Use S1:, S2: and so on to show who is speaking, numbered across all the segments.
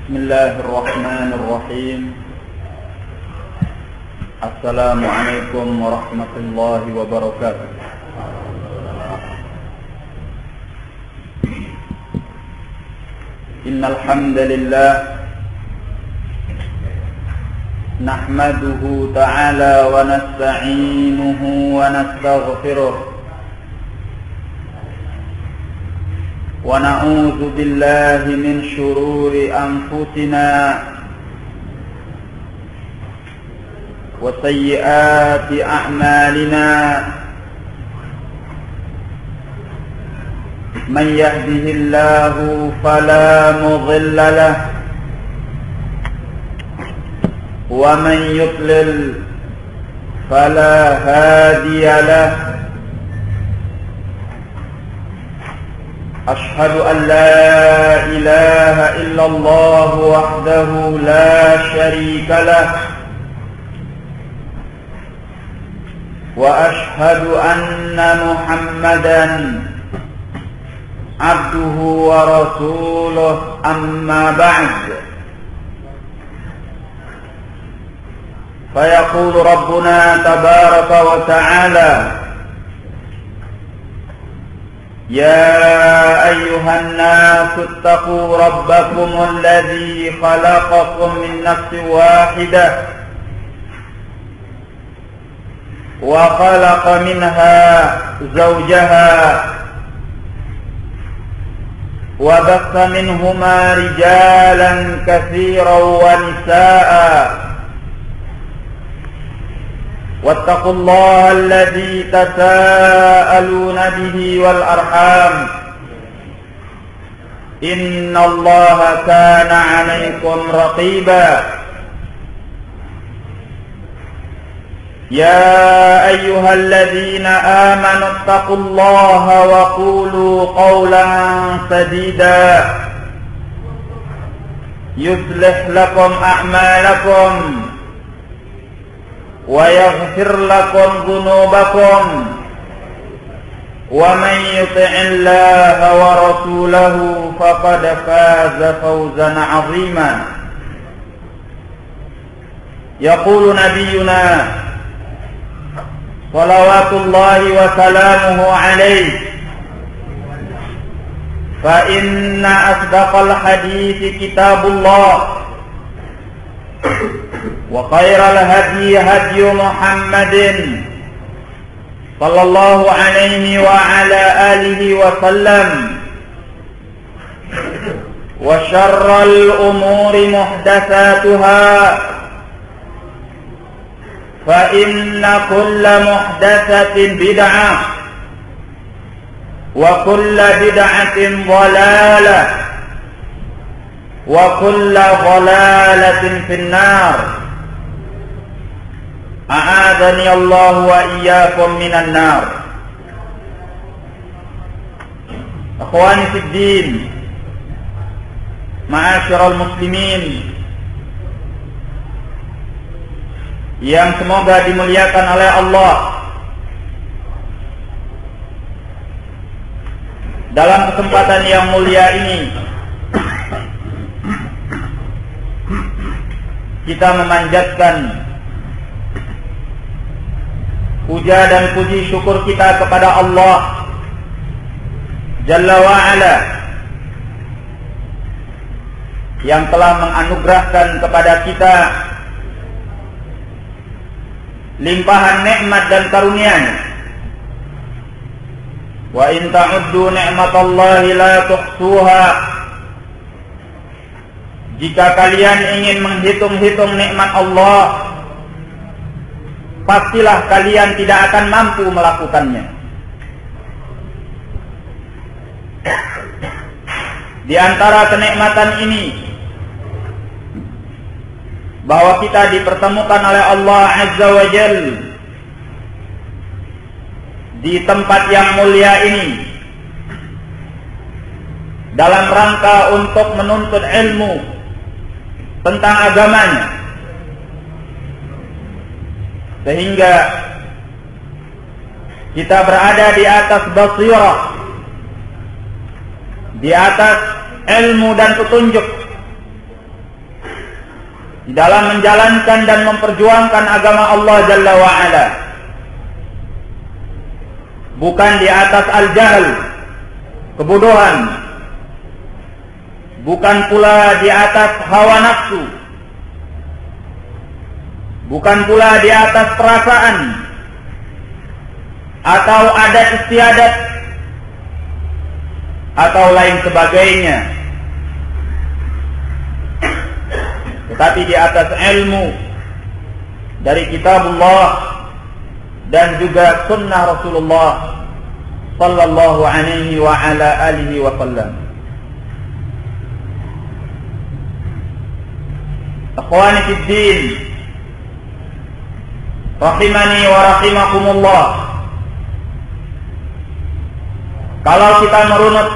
S1: Bismillahirrahmanirrahim. Assalamualaikum warahmatullahi wabarakatuh. Innal hamdalillah nahmaduhu ta'ala wa nasta'inuhu wa nastaghfiruh wa na'udzu billahi min shururi anfusina wa sayyiati a'malina man yahdihillahu fala mudilla lahu wa man yudlil fala hadiya lahu. أشهد أن لا إله إلا الله وحده لا شريك له وأشهد أن محمدا عبده ورسوله أما بعد فيقول ربنا تبارك وتعالى يا أيها الناس اتقوا ربكم الذي خلقكم من نفس واحدة وخلق منها زوجها وبث منهما رجالا كثيرا ونساء واتقوا الله الذي تساءلون به والأرحام إن الله كان عليكم رقيبا يا أيها الذين آمنوا اتقوا الله وقولوا قولا سديدا يصلح لكم أعمالكم ويغفر لكم ذنوبكم ومن يطع الله ورسوله فقد فاز فوزا عظيما. يقول نبينا صلوات الله وسلامه عليه فإن أصدق الحديث كتاب الله وخير الهدي هدي محمد صلى الله عليه وعلى آله وسلم وشر الأمور محدثاتها فإن كل محدثة بدعة وكل بدعة ضلالة وكل ضلالة في النار. أعاذني الله وإياكم من النار. أخواني في الدين معاشر المسلمين yang semoga dimuliakan oleh Allah. Dalam kesempatan yang mulia ini kita memanjatkan puja dan puji syukur kita kepada Allah Jalla wa'ala yang telah menganugerahkan kepada kita limpahan nikmat dan karunia-Nya. Wa in ta'uddu ni'matallahi la tuhsuha. Jika kalian ingin menghitung-hitung nikmat Allah, pastilah kalian tidak akan mampu melakukannya. Di antara kenikmatan ini, bahwa kita dipertemukan oleh Allah Azza wa Jal di tempat yang mulia ini dalam rangka untuk menuntut ilmu tentang agamanya, sehingga kita berada di atas basirah, di atas ilmu dan petunjuk, di dalam menjalankan dan memperjuangkan agama Allah Jalla wa'ala, bukan di atas al-jahl, kebodohan, bukan pula di atas hawa nafsu, bukan pula di atas perasaan atau adat istiadat atau lain sebagainya, tetapi di atas ilmu dari kitabullah dan juga sunnah Rasulullah sallallahu alaihi wa ala alihi wa sallam. Akhwani fid din, rahimani wa rahimakumullah. Kalau kita merunut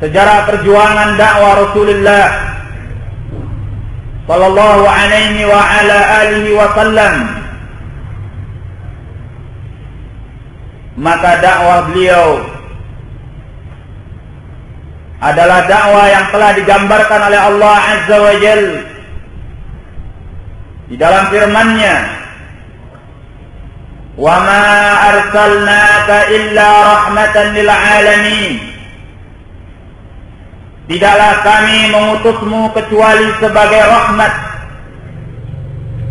S1: sejarah perjuangan dakwah Rasulullah sallallahu alaihi wa ala alihi wa sallam, maka dakwah beliau adalah dakwah yang telah digambarkan oleh Allah Azza wa Jal di dalam firman-Nya, "Wa ma arsalnaka illa rahmatan lil alamin." Tidaklah kami mengutusmu kecuali sebagai rahmat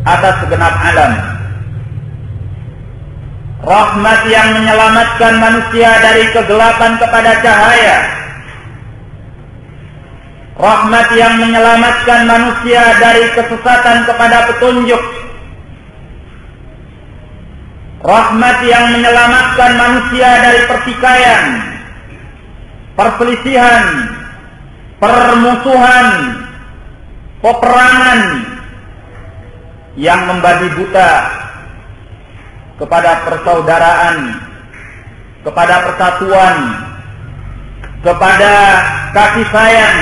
S1: atas segenap alam. Rahmat yang menyelamatkan manusia dari kegelapan kepada cahaya. Rahmat yang menyelamatkan manusia dari kesesatan kepada petunjuk. Rahmat yang menyelamatkan manusia dari pertikaian, perselisihan, permusuhan, peperangan yang membabi buta kepada persaudaraan, kepada persatuan, kepada kasih sayang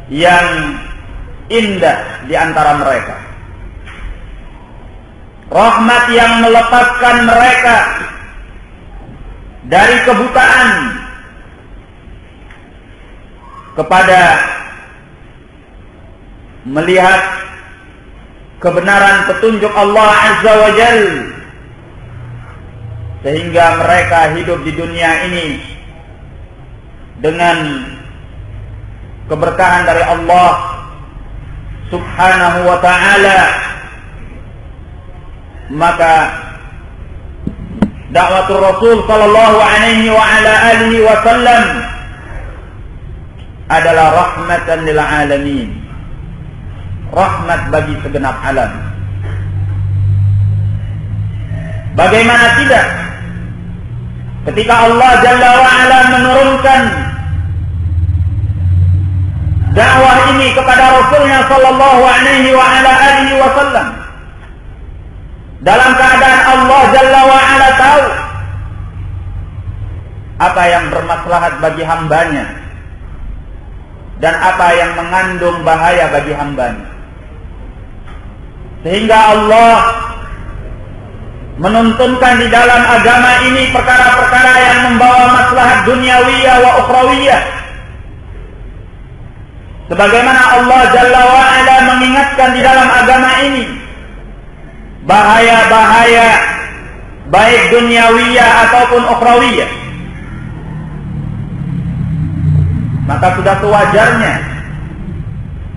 S1: yang indah di antara mereka. Rahmat yang melepaskan mereka dari kebutaan kepada melihat kebenaran petunjuk Allah Azza wa Jal, sehingga mereka hidup di dunia ini dengan keberkahan dari Allah Subhanahu wa ta'ala. Maka dakwatul Rasul sallallahu alaihi wa ala alihi wa sallam adalah rahmatan lil alamin, rahmat bagi segenap alam. Bagaimana tidak ketika Allah Jalla wa Ala menurunkan dakwah ini kepada Rasulnya sallallahu alaihi wa ala alihi wa sallam, dalam keadaan Allah Jalla wa Ala tahu apa yang bermaslahat bagi hambanya dan apa yang mengandung bahaya bagi hambanya, sehingga Allah menuntunkan di dalam agama ini perkara-perkara yang membawa maslahat duniawiyah wa ukhrawiyah. Sebagaimana Allah Jalla wa Ala mengingatkan di dalam agama ini bahaya-bahaya baik duniawiyah ataupun ukhrawiyah, maka sudah sewajarnya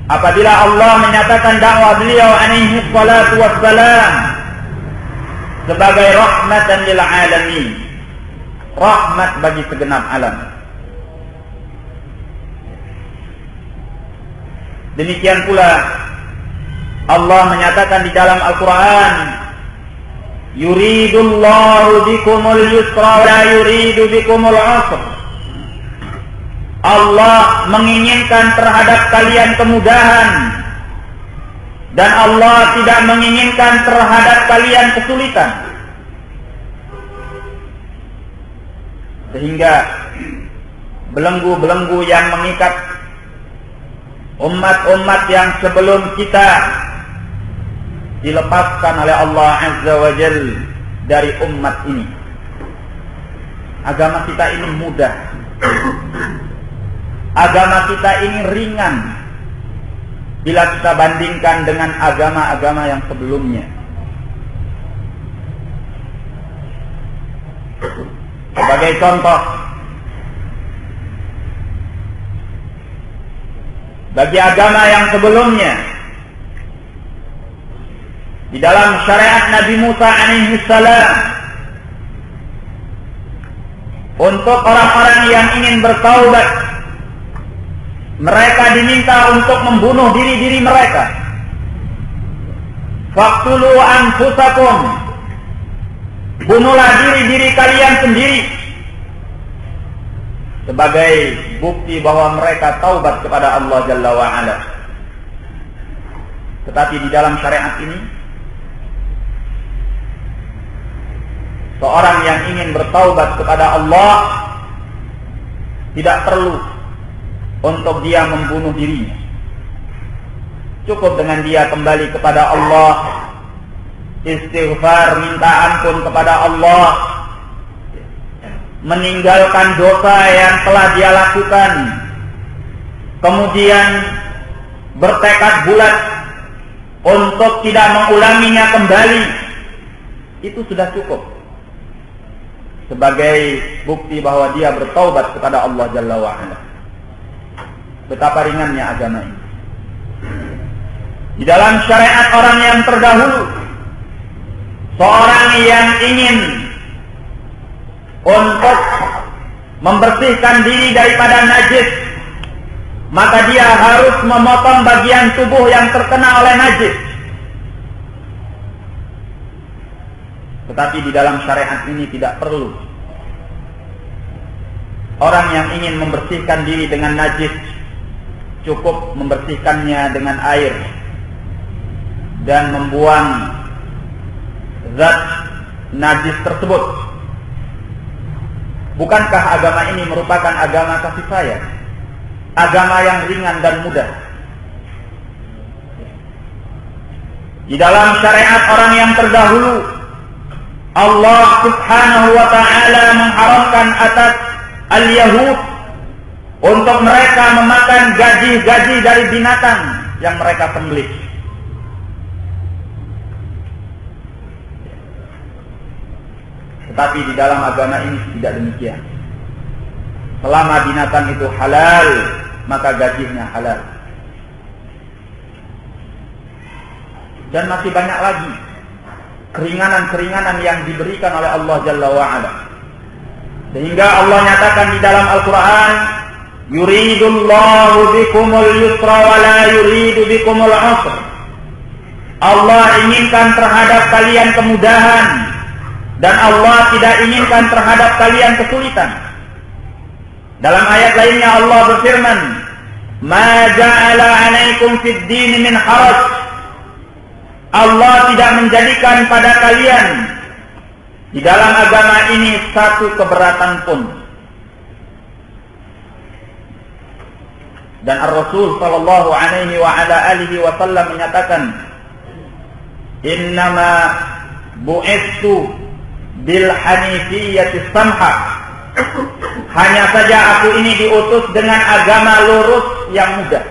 S1: apabila Allah menyatakan dakwah beliau alaihi salatu wassalam sebagai rahmatan lil alamin, rahmat bagi segenap alam. Demikian pula Allah menyatakan di dalam Al-Quran, yuridullahu bikumul yusra wa la yuridu bikumul usra. Allah menginginkan terhadap kalian kemudahan dan Allah tidak menginginkan terhadap kalian kesulitan. Sehingga belenggu-belenggu yang mengikat umat-umat yang sebelum kita dilepaskan oleh Allah Azza wa Jal dari umat ini. Agama kita ini mudah, agama kita ini ringan, bila kita bandingkan dengan agama-agama yang sebelumnya. Sebagai contoh, bagi agama yang sebelumnya, di dalam syariat Nabi Musa alaihi salam, untuk orang-orang yang ingin bertaubat, mereka diminta untuk membunuh diri-diri mereka. Faqtulu anfusakum, bunuhlah diri-diri kalian sendiri, sebagai bukti bahwa mereka taubat kepada Allah Jalla wa'ala. Tetapi di dalam syariat ini, seorang yang ingin bertaubat kepada Allah tidak perlu untuk dia membunuh dirinya. Cukup dengan dia kembali kepada Allah, istighfar, minta ampun kepada Allah, meninggalkan dosa yang telah dia lakukan, kemudian bertekad bulat untuk tidak mengulanginya kembali. Itu sudah cukup sebagai bukti bahwa dia bertaubat kepada Allah Jalla wa'ala. Betapa ringannya agama ini. Di dalam syariat orang yang terdahulu, seorang yang ingin untuk membersihkan diri daripada najis, maka dia harus memotong bagian tubuh yang terkena oleh najis. Tetapi di dalam syariat ini tidak perlu. Orang yang ingin membersihkan diri dengan najis, cukup membersihkannya dengan air dan membuang zat najis tersebut. Bukankah agama ini merupakan agama kasih sayang, agama yang ringan dan mudah? Di dalam syariat orang yang terdahulu, Allah Subhanahu wa ta'ala mengharamkan atas al-Yahud untuk mereka memakan gaji-gaji dari binatang yang mereka sembelih. Tetapi di dalam agama ini tidak demikian. Selama binatang itu halal, maka gajinya halal. Dan masih banyak lagi keringanan-keringanan yang diberikan oleh Allah Jalla wa'ala. Sehingga Allah nyatakan di dalam Al-Quran, yuridullahu bikumul yusra wa la yuridu bikumul usra. Allah inginkan terhadap kalian kemudahan, dan Allah tidak inginkan terhadap kalian kesulitan. Dalam ayat lainnya Allah berfirman, ma ja'ala 'alaikum fid din min haraj. Allah tidak menjadikan pada kalian di dalam agama ini satu keberatan pun. Dan Ar-Rasul sallallahu alaihi wa ala alihi wasallam menyatakan, innama bu'istu bil hanifiyyati samha. Hanya saja aku ini diutus dengan agama lurus yang mudah,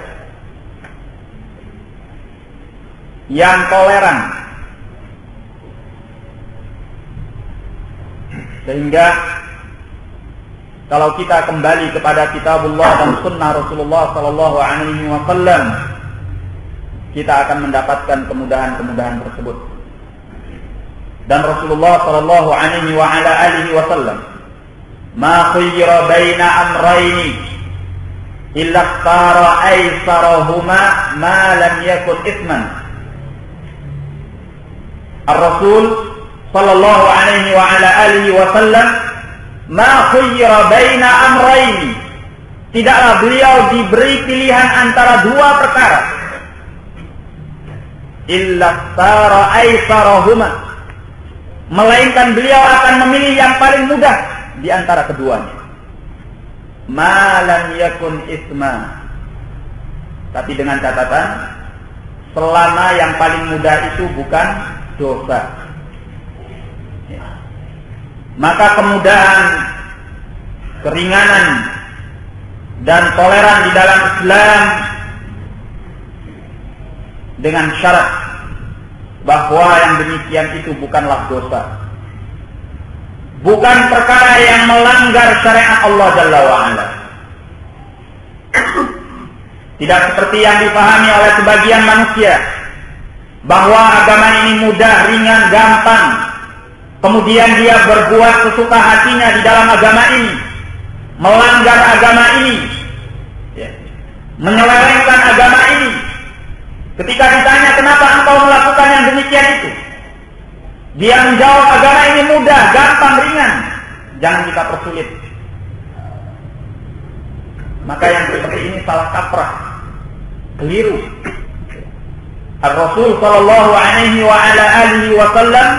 S1: yang toleran. Sehingga kalau kita kembali kepada kitabullah dan sunnah Rasulullah sallallahu alaihi wasallam, kita akan mendapatkan kemudahan-kemudahan tersebut. Dan Rasulullah sallallahu alaihi wa ala alihi wasallam, ma khayyara baina amrayni illa ikhtara aysarahuma ma lam yakun ithman. Ar-Rasul sallallahu alaihi wa ala alihi wasallam, ma khayyara baina amrayni, tidaklah beliau diberi pilihan antara dua perkara, illa ikhtara aysarahuma, melainkan beliau akan memilih yang paling mudah di antara keduanya. Ma lam yakun isma, tapi dengan catatan selama yang paling mudah itu bukan dosa. Maka kemudahan, keringanan, dan toleran di dalam Islam dengan syarat bahwa yang demikian itu bukanlah dosa, bukan perkara yang melanggar syariat Allah Jalla wa'ala. Tidak seperti yang dipahami oleh sebagian manusia, bahwa agama ini mudah, ringan, gampang, kemudian dia berbuat sesuka hatinya di dalam agama ini, melanggar agama ini, menyelewengkan agama ini. Ketika ditanya kenapa engkau melakukan yang demikian itu, dia menjawab agama ini mudah, gampang, ringan. Jangan kita persulit. Maka yang seperti ini salah kaprah, keliru. Ar-Rasul sallallahu alaihi wa ala alihi wa sallam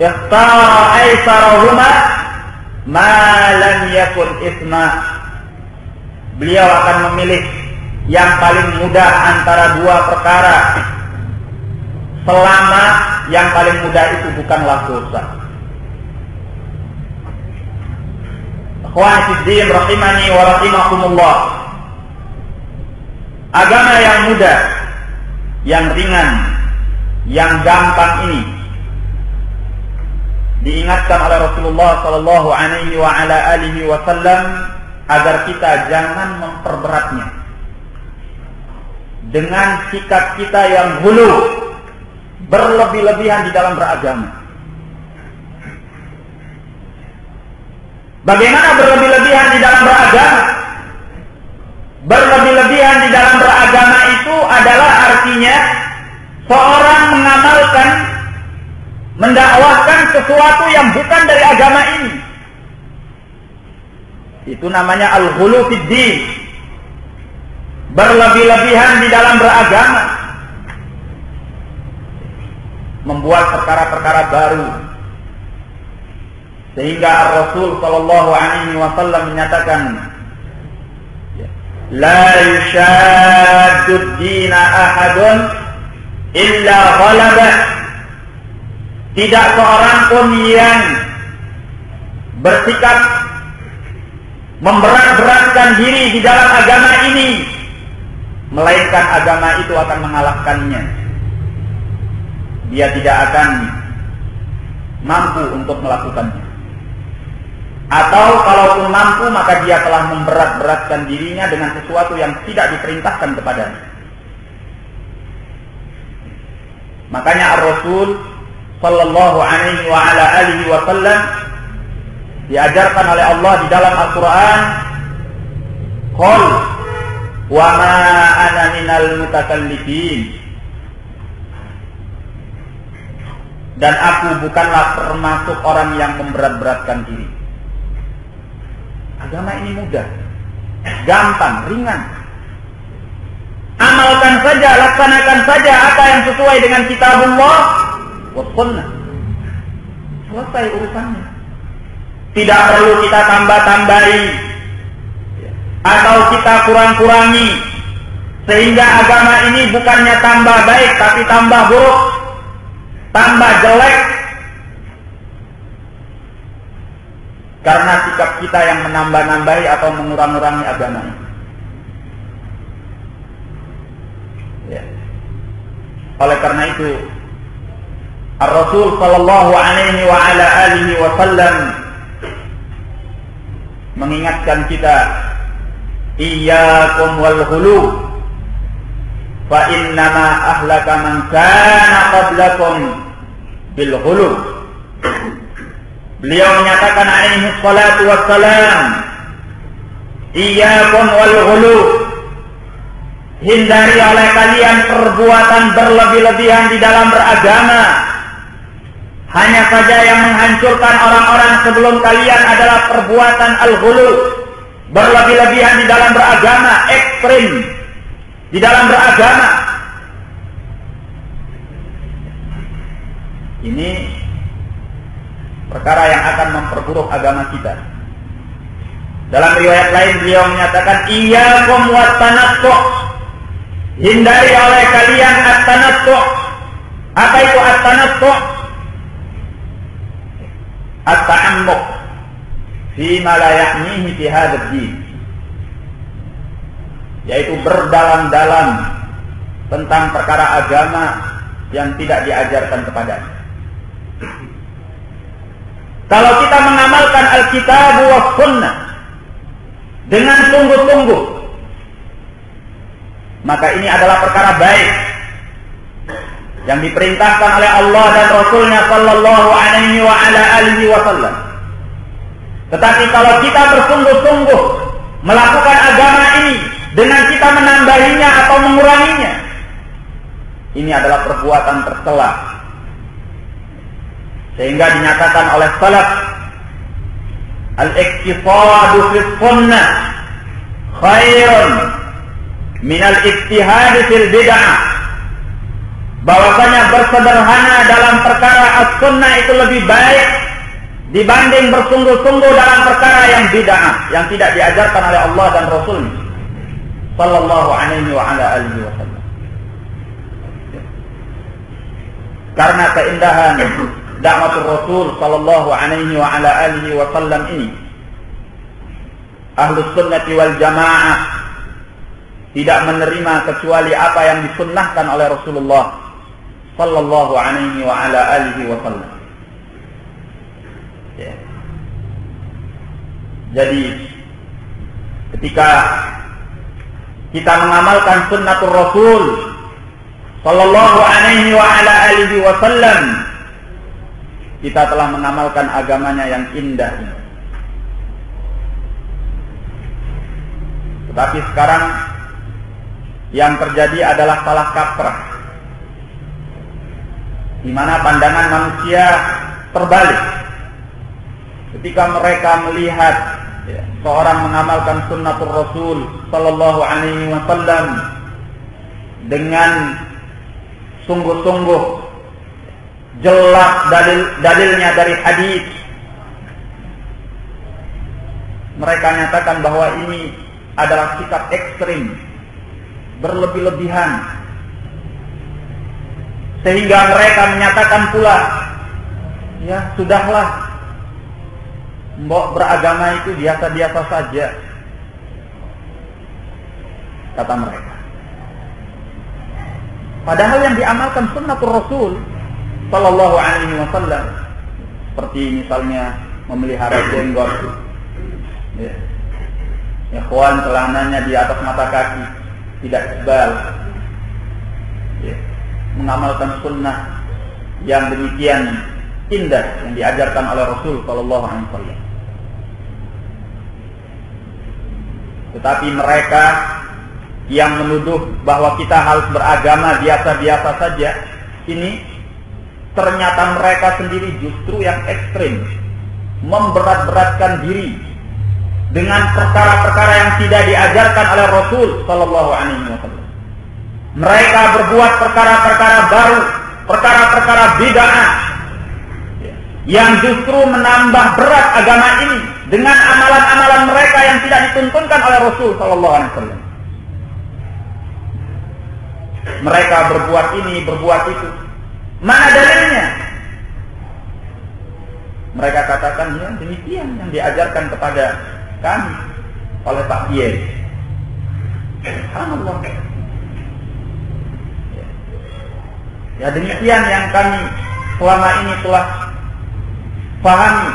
S1: ikhtara aisarahuma ma lam yakun isma. Beliau akan memilih yang paling mudah antara dua perkara, selama yang paling mudah itu bukanlah dosa. Akhwani fiddin rahimani wa rahimakumullah. Agama yang mudah, yang ringan, yang gampang ini diingatkan oleh Rasulullah sallallahu alaihi wa ala alihi wasallam agar kita jangan memperberatnya dengan sikap kita yang hulu, berlebih-lebihan di dalam beragama. Bagaimana berlebih-lebihan di dalam beragama? Berlebih-lebihan di dalam beragama itu adalah artinya seorang mengamalkan, mendakwahkan sesuatu yang bukan dari agama ini. Itu namanya al-ghulu fid din. Berlebih-lebihan di dalam beragama, membuat perkara-perkara baru, sehingga Rasul sallallahu alaihi wasallam menyatakan, la yushaddud dina ahadun illa ghalabah. Tidak seorang pun yang bersikap memberat-beratkan diri di dalam agama ini, melainkan agama itu akan mengalahkannya. Dia tidak akan mampu untuk melakukannya. Atau kalaupun mampu, maka dia telah memberat-beratkan dirinya dengan sesuatu yang tidak diperintahkan kepadanya. Makanya Ar-Rasul sallallahu alaihi wa ala alihi wa sallam diajarkan oleh Allah di dalam Al-Quran, qul wa ma ana minal mutakallifin, dan aku bukanlah termasuk orang yang memberat-beratkan diri. Agama ini mudah, gampang, ringan. Amalkan saja, laksanakan saja apa yang sesuai dengan kitabullah wa sunnah. Selesai urusannya. Tidak perlu kita tambah-tambahi atau kita kurang-kurangi, sehingga agama ini bukannya tambah baik tapi tambah buruk, tambah jelek, karena sikap kita yang menambah-nambahi atau mengurang-urangi agama ini. Oleh karena itu, Ar-Rasul sallallahu alaihi wa ala alihi wasallam mengingatkan kita, iyyakum wal ghulu fa innama ahlaka man kana qablakum bil ghulu. Beliau menyatakan alaihi salatu wassalam, iyyakum wal ghulu, hindari oleh kalian perbuatan berlebih-lebihan di dalam beragama. Hanya saja yang menghancurkan orang-orang sebelum kalian adalah perbuatan al-ghulu, berlebih-lebihan di dalam beragama, ekstrim di dalam beragama. Ini perkara yang akan memperburuk agama kita. Dalam riwayat lain beliau menyatakan, iyyakum wat-tanattu', hindari oleh kalian at-tanattu'. Apa itu at-tanattu'? At-ta'ammuq fi ma la ya'nihi fi hadzal din, yaitu berdalam-dalam tentang perkara agama yang tidak diajarkan kepadanya. Kalau kita mengamalkan Alkitab wa Sunnah dengan sungguh-sungguh, maka ini adalah perkara baik yang diperintahkan oleh Allah dan Rasulnya sallallahu alaihi wa ala alihi wasallam. Tetapi kalau kita bersungguh-sungguh melakukan agama ini dengan kita menambahinya atau menguranginya, ini adalah perbuatan tercela. Sehingga dinyatakan oleh salaf, al-iktisadu fi sunnah khairun min al-ijtihad fil bid'ah. Bahwasanya bersederhana dalam perkara as-sunnah itu lebih baik dibanding bersungguh-sungguh dalam perkara yang bid'ah, yang tidak diajarkan oleh Allah dan Rasulnya sallallahu alaihi wa ala alihi wasallam. Karena keindahan dakwatul Rasul sallallahu alaihi wa ala alihi wasallam ini, Ahlus Sunnati wal Jamaah tidak menerima kecuali apa yang disunnahkan oleh Rasulullah sallallahu alaihi wa ala alihi wasallam. Ya. Jadi ketika kita mengamalkan sunnatul Rasul sallallahu alaihi wa ala alihi wasallam, kita telah mengamalkan agamanya yang indah ini. Tetapi sekarang yang terjadi adalah salah kaprah, di mana pandangan manusia terbalik. Ketika mereka melihat seorang mengamalkan sunnatul Rasul sallallahu alaihi wasallam dengan sungguh-sungguh, jelas dalilnya dari hadis, mereka nyatakan bahwa ini adalah sikap ekstrim, berlebih-lebihan, sehingga mereka menyatakan pula, ya sudahlah, mbok beragama itu biasa-biasa saja, kata mereka. Padahal yang diamalkan sunnatul Rasul sallallahu alaihi wasallam, seperti misalnya memelihara jenggot, ya, ikhwan celananya di atas mata kaki, tidak tebal, ya, mengamalkan sunnah yang demikian indah yang diajarkan oleh Rasul sallallahu alaihi wasallam. Tetapi mereka yang menuduh bahwa kita harus beragama biasa-biasa saja, ini ternyata mereka sendiri justru yang ekstrim, memberat-beratkan diri dengan perkara-perkara yang tidak diajarkan oleh Rasul sallallahu alaihi wasallam. Mereka berbuat perkara-perkara baru, perkara-perkara bid'ah yang justru menambah berat agama ini dengan amalan-amalan mereka yang tidak dituntunkan oleh Rasul sallallahu alaihi wasallam. Mereka berbuat ini, berbuat itu. Mana dalilnya? Mereka katakan, ya demikian yang diajarkan kepada kami oleh Pak Kiai. Subhanallah. Ya demikian yang kami selama ini telah pahami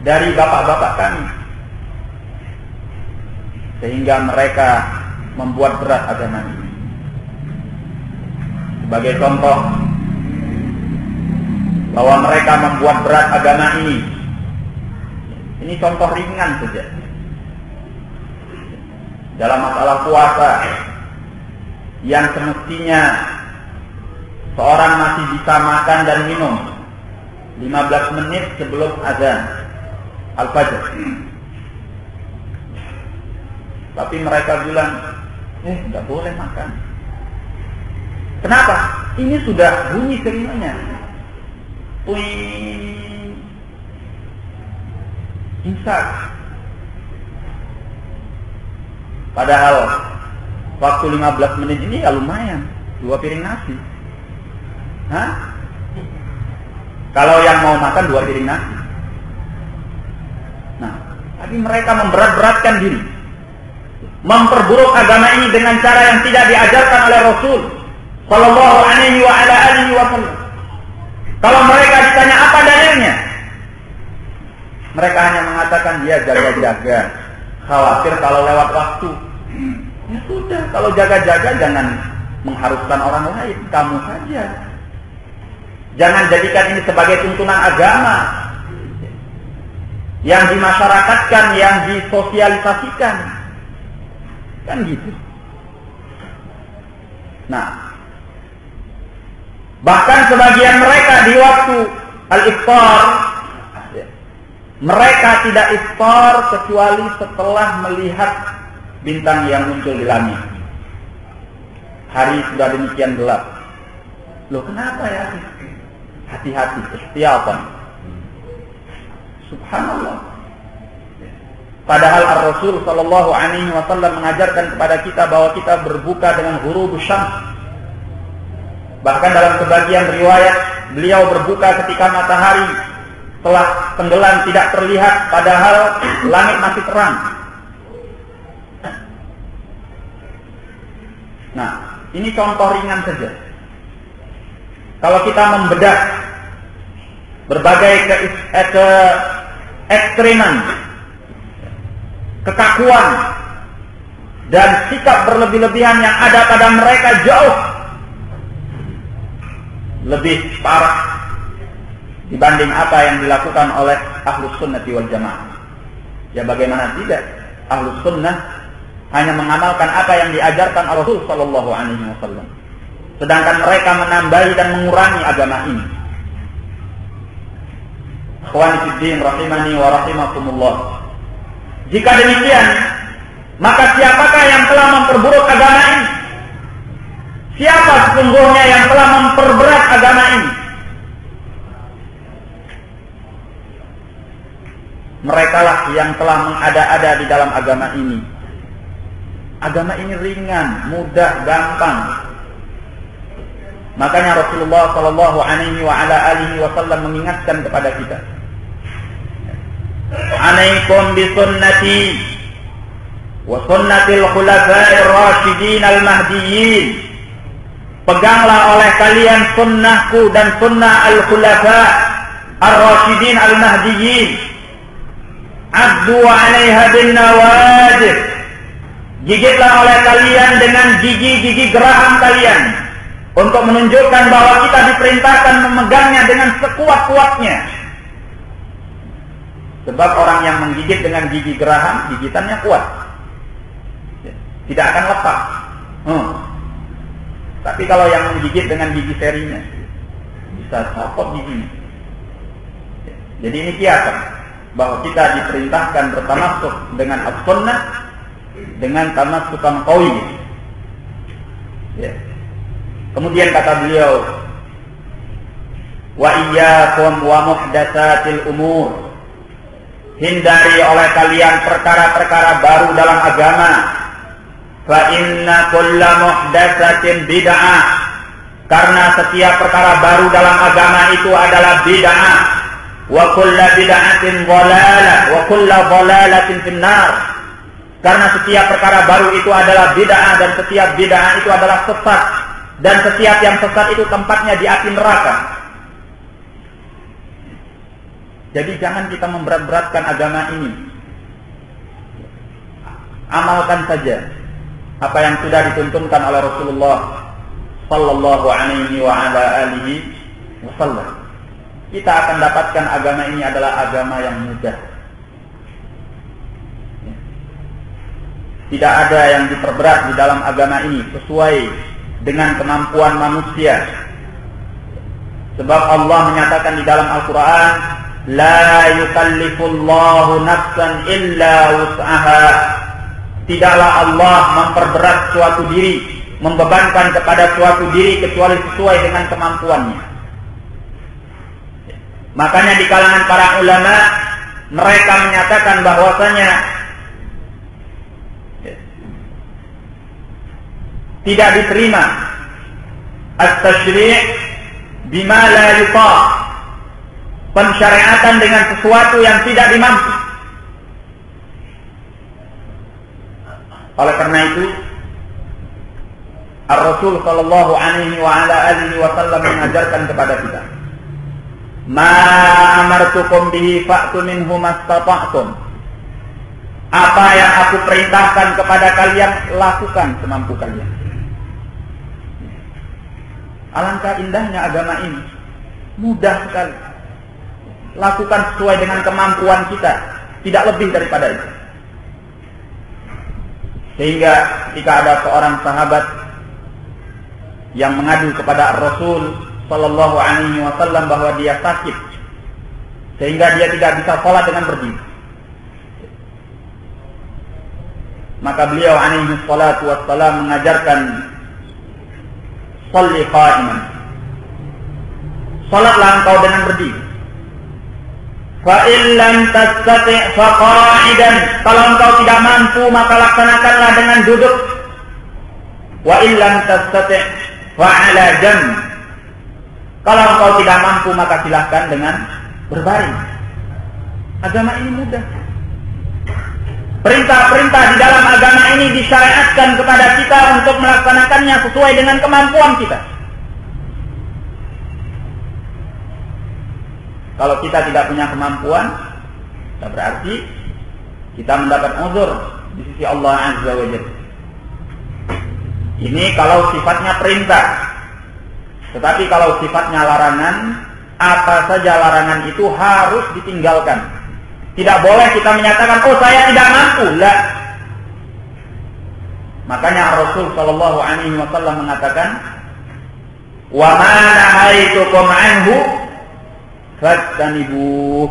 S1: dari bapak-bapak kami, sehingga mereka membuat berat agama ini. Sebagai contoh bahwa mereka membuat berat agama ini contoh ringan saja. Dalam masalah puasa yang semestinya seorang masih bisa makan dan minum 15 menit sebelum azan al-fajr, tapi mereka bilang, tidak boleh makan. Kenapa? Ini sudah bunyi seringnya. Imsak. Padahal waktu 15 menit ini ya lumayan, 2 piring nasi. Hah? Kalau yang mau makan 2 piring nasi. Nah, tapi mereka memberat-beratkan diri. memperburuk agama ini dengan cara yang tidak diajarkan oleh Rasul sallallahu alaihi wasallam. Kalau mereka ditanya apa dalilnya, mereka hanya mengatakan dia jaga-jaga, khawatir kalau lewat waktu. Ya sudah, kalau jaga-jaga jangan mengharuskan orang lain, kamu saja. Jangan jadikan ini sebagai tuntunan agama yang dimasyarakatkan, yang disosialisasikan. Kan gitu. Nah, bahkan sebagian mereka di waktu al-iftar, mereka tidak iftar kecuali setelah melihat bintang yang muncul di langit. Hari sudah demikian gelap. Loh, kenapa ya? Hati-hati, ihtiyatan. Subhanallah. Padahal Ar-Rasul sallallahu alaihi wasallam mengajarkan kepada kita bahwa kita berbuka dengan ghurubus syams. Bahkan dalam sebagian riwayat, beliau berbuka ketika matahari telah tenggelam tidak terlihat, padahal langit masih terang. Nah, ini contoh ringan saja. Kalau kita membedah berbagai keekstreman, kekakuan, dan sikap berlebih-lebihan yang ada pada mereka jauh lebih parah dibanding apa yang dilakukan oleh Ahlus Sunnati wal Jamaah. Ya bagaimana tidak, Ahlus Sunnah hanya mengamalkan apa yang diajarkan Rasul sallallahu alaihi wasallam. Sedangkan mereka menambahi dan mengurangi agama ini. Ikhwani fiddin rahimani wa rahimakumullah. Jika demikian, maka siapakah yang telah memperburuk agama ini? Siapa sesungguhnya yang telah memperberat agama ini? Merekalah yang telah mengada-ada di dalam agama ini. Agama ini ringan, mudah, gampang. Makanya Rasulullah sallallahu alaihi wasallam mengingatkan kepada kita, "Alaikum bi sunnati wa sunnatil khulafa'ir rasyidin al-mahdiyyin." Peganglah oleh kalian sunnahku dan sunnah al-khulafa ar-rasyidin al-mahdiyyin. Addu 'alaiha bin nawajid. Gigitlah oleh kalian dengan gigi-gigi geraham kalian, untuk menunjukkan bahwa kita diperintahkan memegangnya dengan sekuat-kuatnya. Sebab orang yang menggigit dengan gigi geraham, gigitannya kuat, tidak akan lepas. Tapi kalau yang menggigit dengan gigi serinya, bisa copot giginya. Jadi ini kiasan bahwa kita diperintahkan bertamassuk dengan as-sunnah, dengan tamassukan qawi. Ya. Kemudian kata beliau, wa iyyakum wa muhdatsatil umur. Hindari oleh kalian perkara-perkara baru dalam agama. Fa inna kulla muhdatsatin bid'ah. Karena setiap perkara baru dalam agama itu adalah bid'ah. Wa kullu bid'atin dhalalah wa kullu dhalalatin finnar. Karena setiap perkara baru itu adalah bid'ah, dan setiap bid'ah itu adalah sesat, dan setiap yang sesat itu tempatnya di api neraka. Jadi jangan kita memberat-beratkan agama ini. Amalkan saja apa yang sudah dituntunkan oleh Rasulullah sallallahu alaihi wasallam. Kita akan dapatkan agama ini adalah agama yang mudah. Tidak ada yang diperberat di dalam agama ini sesuai dengan kemampuan manusia. Sebab Allah menyatakan di dalam Al-Quran, la yukallifullahu nafsan illa wus'aha. Tidaklah Allah memperberat suatu diri, membebankan kepada suatu diri kecuali sesuai dengan kemampuannya. Makanya di kalangan para ulama, mereka menyatakan bahwasanya tidak diterima at-tasyri' bima la yuta', pensyariatan dengan sesuatu yang tidak dimampu. Oleh karena itu, Ar-Rasul sallallahu alaihi wa ala alihi wasallam mengajarkan kepada kita, "Ma amartukum bihi fa'tu minhu mastata'tum." Apa yang aku perintahkan kepada kalian, lakukan semampu kalian. Alangkah indahnya agama ini. Mudah sekali. Lakukan sesuai dengan kemampuan kita, tidak lebih daripada itu. Sehingga ketika ada seorang sahabat yang mengadu kepada Rasul sallallahu alaihi wasallam bahwa dia sakit sehingga dia tidak bisa salat dengan berdiri, maka beliau alaihi salatu wassalam mengajarkan shalli qa'iman, salatlah engkau dengan berdiri. Fa in lam tastati' fa qa'idan, kalau engkau tidak mampu maka laksanakanlah dengan duduk. Wa in lam tastati' fa 'ala jamb, kalau engkau tidak mampu maka silahkan dengan berbaring. Agama ini mudah. Perintah-perintah di dalam agama ini disyariatkan kepada kita untuk melaksanakannya sesuai dengan kemampuan kita. Kalau kita tidak punya kemampuan, berarti kita mendapat uzur di sisi Allah Azza wa Jalla. Ini kalau sifatnya perintah. Tetapi kalau sifatnya larangan, apa saja larangan itu harus ditinggalkan. Tidak boleh kita menyatakan, oh saya tidak mampu. La. Makanya Rasul sallallahu alaihi wasallam mengatakan, wa ma nahaitukum anhu fastanibuh,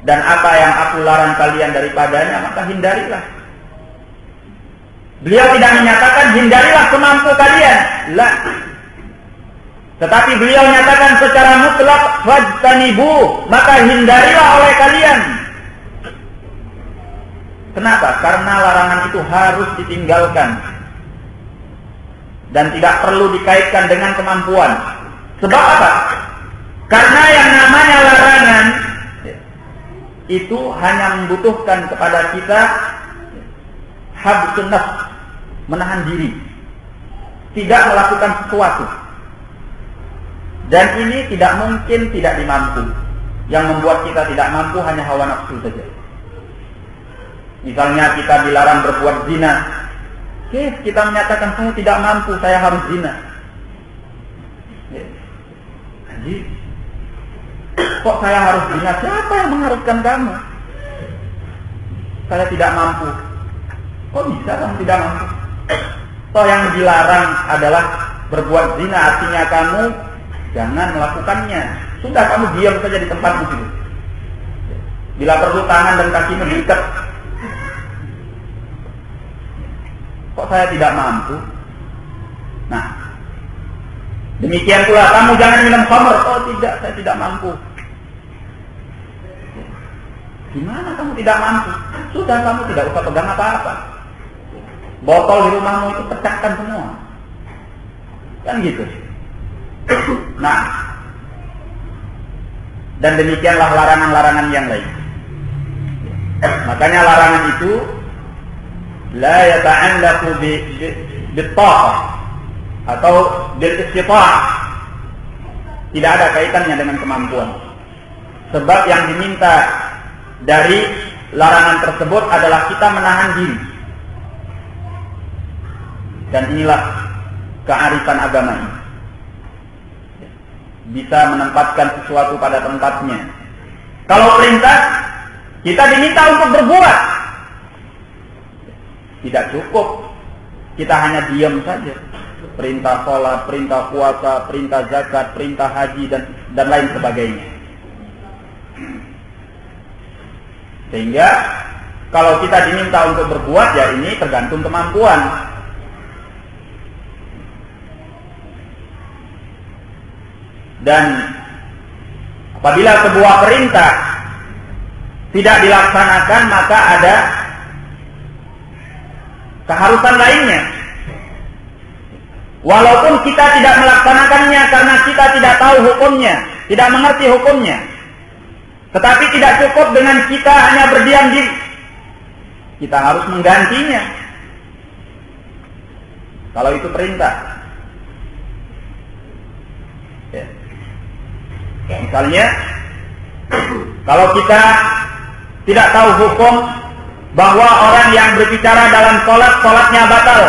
S1: dan apa yang aku larang kalian daripadanya maka hindarilah. Beliau tidak menyatakan hindarilah semampu kalian, la. Tetapi beliau menyatakan secara mutlak fastanibuh, maka hindarilah oleh kalian. Kenapa? Karena larangan itu harus ditinggalkan dan tidak perlu dikaitkan dengan kemampuan. Sebab apa? Karena yang namanya larangan itu hanya membutuhkan kepada kita habsun nafs, menahan diri, tidak melakukan sesuatu. Dan ini tidak mungkin tidak dimampu. Yang membuat kita tidak mampu hanya hawa nafsu saja. Misalnya kita dilarang berbuat zina, kita menyatakan saya tidak mampu, saya harus zina. Jadi kok saya harus zina? Siapa yang mengharuskan kamu? Saya tidak mampu. Kok bisa kamu tidak mampu? Toh yang dilarang adalah berbuat zina, artinya kamu jangan melakukannya. Sudah, kamu diam saja di tempatmu situ. Bila perlu tangan dan kakimu diikat. Kok saya tidak mampu? Nah, demikian pula kamu jangan minum khamr. Oh tidak, saya tidak mampu. Gimana kamu tidak mampu? Sudah, kamu tidak usah pegang apa-apa. Botol di rumahmu itu pecahkan semua. Kan gitu. Nah, dan demikianlah larangan-larangan yang lain. Makanya larangan itu la yata'allaqu bit-taqah atau bil-istita'ah. Tidak ada kaitannya dengan kemampuan. Sebab yang diminta dari larangan tersebut adalah kita menahan diri. Dan inilah kearifan agama ini. Bisa menempatkan sesuatu pada tempatnya. Kalau perintah, kita diminta untuk berbuat. Tidak cukup kita hanya diam saja. Perintah sholat, perintah puasa, perintah zakat, perintah haji dan lain sebagainya. Sehingga kalau kita diminta untuk berbuat, ya ini tergantung kemampuan. Dan apabila sebuah perintah tidak dilaksanakan, maka ada keharusan lainnya. Walaupun kita tidak melaksanakannya karena kita tidak tahu hukumnya, tidak mengerti hukumnya. Tetapi tidak cukup dengan kita hanya berdiam diri. Kita harus menggantinya. Kalau itu perintah. Ya. Misalnya, kalau kita tidak tahu hukum bahwa orang yang berbicara dalam sholat, sholatnya batal.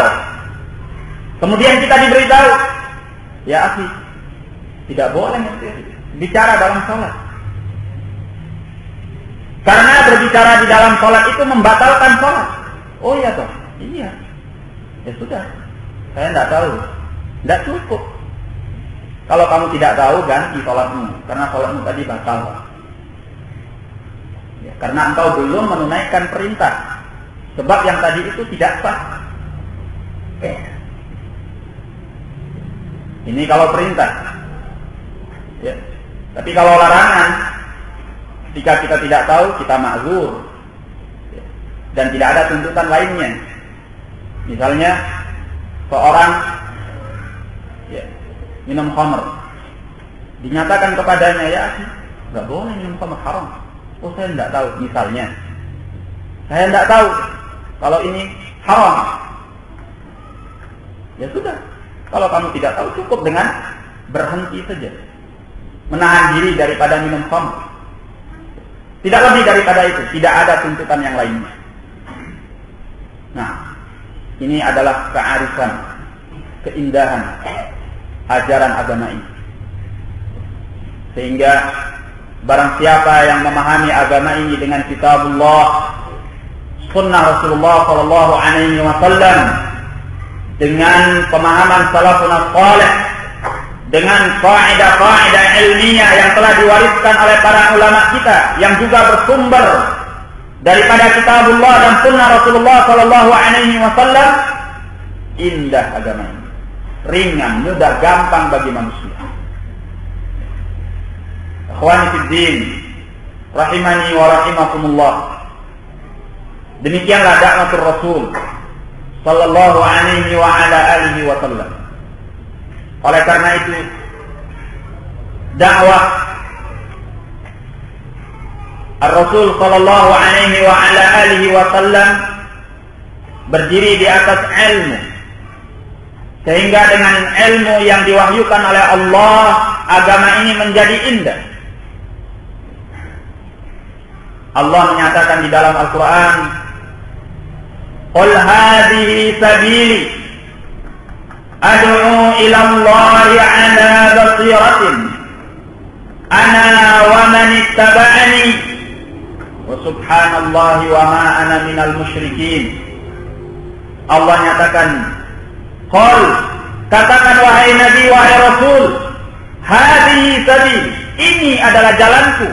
S1: Kemudian kita diberitahu, ya akhi, tidak boleh bicara dalam sholat. Karena berbicara di dalam sholat itu membatalkan sholat. Oh iya toh? Iya. Ya sudah, saya tidak tahu. Tidak cukup. Kalau kamu tidak tahu, ganti sholatmu. Karena sholatmu tadi batal. Ya, karena engkau belum menunaikan perintah. Sebab yang tadi itu tidak sah. Ini kalau perintah. Ya. Tapi kalau larangan, ketika kita tidak tahu, kita ma'zur. Ya. Dan tidak ada tuntutan lainnya. Misalnya, seorang minum khamr, dinyatakan kepadanya, ya nggak boleh minum khamr, haram. Oh saya tidak tahu, misalnya saya tidak tahu kalau ini haram. Ya sudah, kalau kamu tidak tahu cukup dengan berhenti saja, menahan diri daripada minum khamr. Tidak lebih daripada itu, tidak ada tuntutan yang lainnya. Nah, ini adalah kearifan, keindahan ajaran agama ini. Sehingga barang siapa yang memahami agama ini dengan kitabullah, sunnah Rasulullah sallallahu alaihi wasallam, dengan pemahaman salafun salih, dengan kaidah-kaidah ilmiah yang telah diwariskan oleh para ulama kita yang juga bersumber daripada kitabullah dan sunnah Rasulullah sallallahu alaihi wasallam, indah agama ini. Ringan, mudah, gampang bagi manusia. Akhwani fid din, rahimani wa rahimakumullah. Demikianlah dakwah Rasul sallallahu alaihi wa ala alihi wasallam. Oleh karena itu, dakwah Ar-Rasul sallallahu alaihi wa ala alihi wasallam berdiri di atas ilmu. Sehingga dengan ilmu yang diwahyukan oleh Allah, agama ini menjadi indah. Allah menyatakan di dalam Al-Quran, "Qul hadhihi sabili ad'u ila Allahi ala basiratin ana wa man ittaba'ani wa subhanallahi wa ma ana minal musyrikin." Allah nyatakan, Qul, katakan wahai Nabi, wahai Rasul, hadhihi sabil, ini adalah jalanku.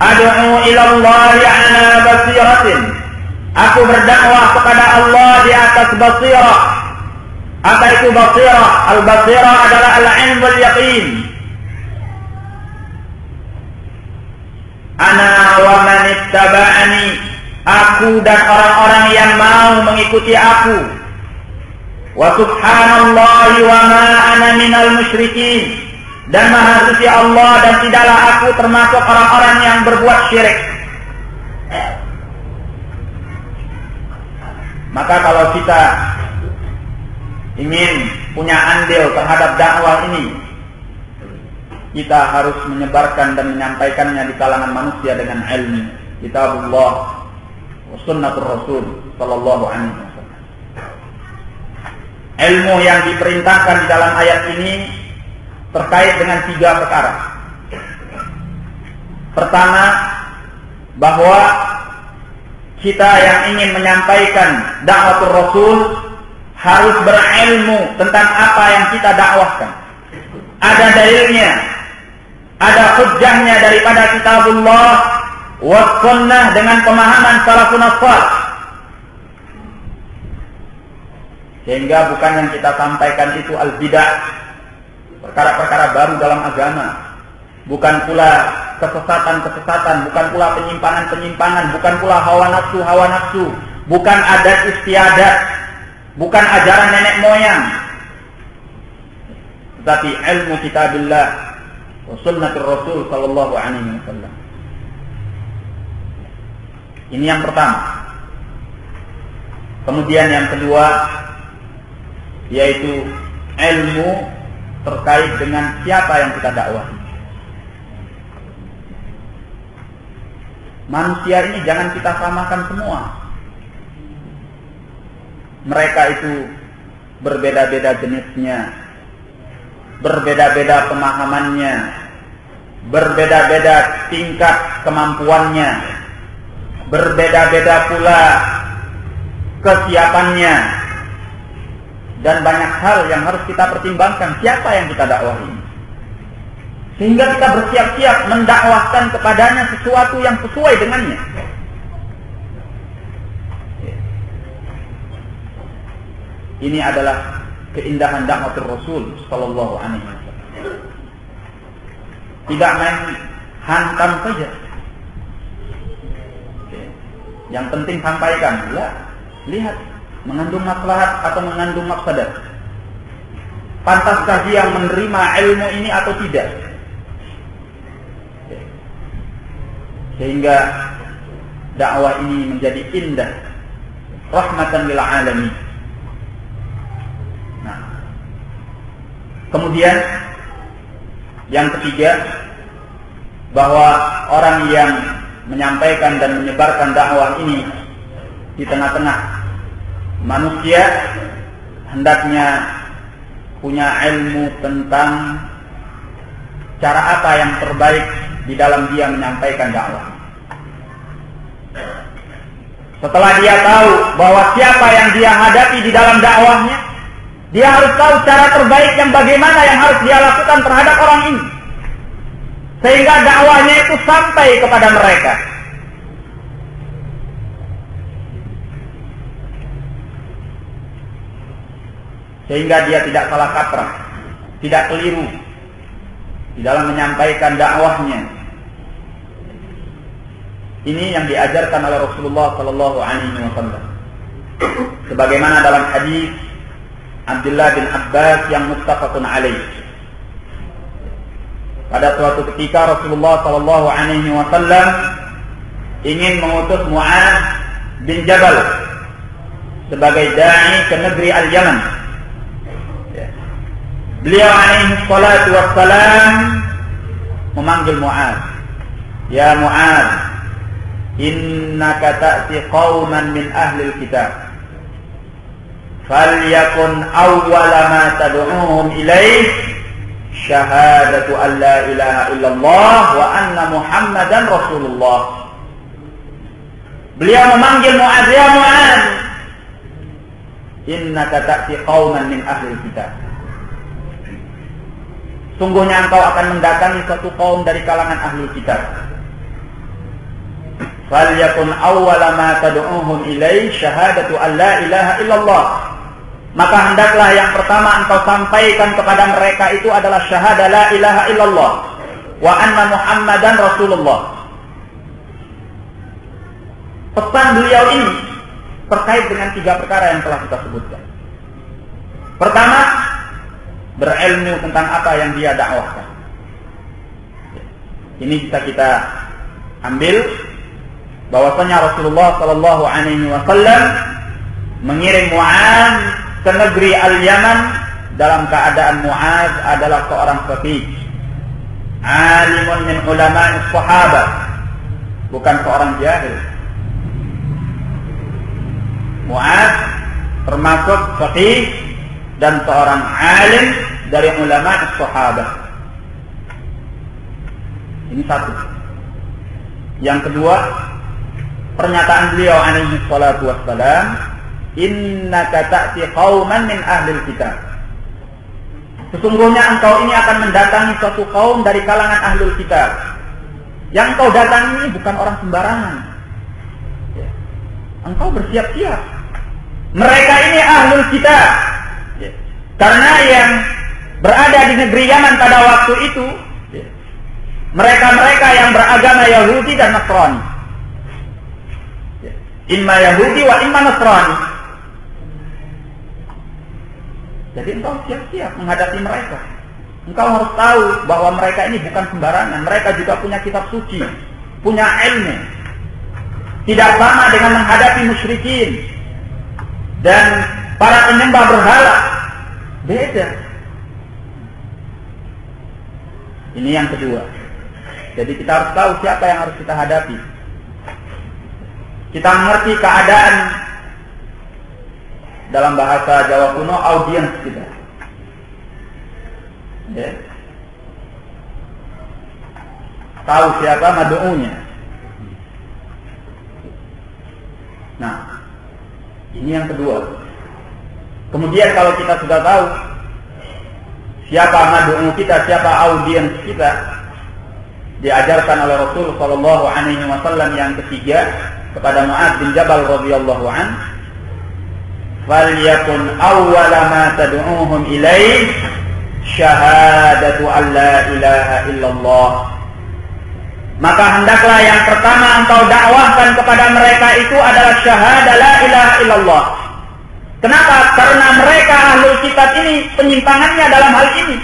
S1: Ad'u ila Allahi ala basiratin, aku berdakwah kepada Allah di atas basirah. Apa itu basirah? Al-basirah adalah al-ilm wal yaqin. Ana wa man ittaba'ani, aku dan orang-orang yang mau mengikuti aku. Wa subhanallahi wa ma ana minal musyrikin, dan maha suci Allah dan tidaklah aku termasuk orang-orang yang berbuat syirik. Maka kalau kita ingin punya andil terhadap dakwah ini, kita harus menyebarkan dan menyampaikannya di kalangan manusia dengan ilmu kitabullah wa sunnatur Rasul sallallahu alaihi wasallam. Ilmu yang diperintahkan di dalam ayat ini terkait dengan 3 perkara. Pertama, bahwa kita yang ingin menyampaikan dakwatul Rasul harus berilmu tentang apa yang kita dakwahkan. Ada dalilnya, ada hujjahnya daripada kitabullah wa sunnah dengan pemahaman salafun salih. Sehingga bukan yang kita sampaikan itu al-bidah, perkara-perkara baru dalam agama. Bukan pula kesesatan-kesesatan, bukan pula penyimpangan-penyimpangan, bukan pula hawa nafsu, bukan adat istiadat, bukan ajaran nenek moyang. Tetapi ilmu kitabillah wa sunnatur Rasul sallallahu alaihi wasallam. Ini yang pertama. Kemudian yang kedua, yaitu ilmu terkait dengan siapa yang kita dakwah. Manusia ini jangan kita samakan semua. Mereka itu berbeda-beda jenisnya, berbeda-beda pemahamannya, berbeda-beda tingkat kemampuannya, berbeda-beda pula kesiapannya, dan banyak hal yang harus kita pertimbangkan siapa yang kita dakwahi, sehingga kita bersiap-siap mendakwahkan kepadanya sesuatu yang sesuai dengannya. Ini adalah keindahan dakwah Rasul sallallahu alaihi wasallam. Tidak main hantam saja. Yang penting sampaikan. Lihat mengandung maslahat atau mengandung mafsadat. Pantaskah dia menerima ilmu ini atau tidak? Sehingga dakwah ini menjadi indah, rahmatan lil alamin. Nah, kemudian yang ketiga, bahwa orang yang menyampaikan dan menyebarkan dakwah ini di tengah-tengah manusia hendaknya punya ilmu tentang cara apa yang terbaik di dalam dia menyampaikan dakwah. Setelah dia tahu bahwa siapa yang dia hadapi di dalam dakwahnya, dia harus tahu cara terbaik yang bagaimana yang harus dia lakukan terhadap orang ini, sehingga dakwahnya itu sampai kepada mereka. Sehingga dia tidak salah kaprah, tidak keliru di dalam menyampaikan dakwahnya. Ini yang diajarkan oleh Rasulullah sallallahu alaihi wasallam. Sebagaimana dalam hadis Abdullah bin Abbas yang muttafaqun alaih. Pada suatu ketika Rasulullah sallallahu alaihi wasallam ingin mengutus Mu'adz bin Jabal sebagai dai ke negeri Al-Yaman. Beliau alaihi salatu wassalam memanggil Mu'adz. Ya Mu'adz, innaka ta'ti qauman min ahli al-kitab. Falyakun awwala ma tad'uhum ilaih syahadatu an la ilaha illallah wa anna Muhammadan Rasulullah. Beliau memanggil Mu'adz, ya Mu'adz, innaka ta'ti qauman min ahli al-kitab. Sungguhnya engkau akan mendatangi suatu kaum dari kalangan ahli kitab. Falyakun awwala ma tad'uhum ilaihi syahadatu an la ilaha illallah. Maka hendaklah yang pertama engkau sampaikan kepada mereka itu adalah syahadah la ilaha illallah wa anna Muhammadan Rasulullah. Pesan beliau ini terkait dengan 3 perkara yang telah kita sebutkan. Pertama, berilmu tentang apa yang dia dakwahkan. Ini bisa kita ambil bahwasanya Rasulullah sallallahu alaihi wasallam mengirim Mu'adz ke negeri Al-Yaman dalam keadaan Mu'adz adalah seorang faqih, alimun min ulama'is sahabat, bukan seorang jahil. Mu'adz termasuk faqih dan seorang alim dari ulama sahabat. Ini satu. Yang kedua, pernyataan beliau alaihi salatu wassalam, innaka ta'ti qauman min ahli kitab. Sesungguhnya engkau ini akan mendatangi suatu kaum dari kalangan ahlul kitab. Yang engkau datangi ini bukan orang sembarangan. Engkau bersiap-siap. Mereka ini ahlul kitab. Karena yang berada di negeri Yaman pada waktu itu mereka-mereka yang beragama Yahudi dan Nasrani. Imma Yahudi wa imma Nasrani. Jadi engkau siap-siap menghadapi mereka. Engkau harus tahu bahwa mereka ini bukan sembarangan. Mereka juga punya kitab suci, punya ilmu. Tidak sama dengan menghadapi musyrikin dan para penyembah berhala Beda. Ini yang kedua. Jadi kita harus tahu siapa yang harus kita hadapi. Kita mengerti keadaan, dalam bahasa Jawa kuno, audiens kita. Ya. Tahu siapa mad'unya. Nah, ini yang kedua. Kemudian kalau kita sudah tahu siapa mad'u kita, siapa audiens kita, diajarkan oleh Rasul sallallahu alaihi wasallam yang ketiga kepada Mu'adz bin Jabal radhiyallahu an, "Falyakun awwala ma tad'uuhum ilaih syahadatu an la ilaha illallah." Maka hendaklah yang pertama engkau dakwahkan kepada mereka itu adalah syahadah la ilaha illallah. Kenapa? Karena mereka ahlul kitab ini penyimpangannya dalam hal ini,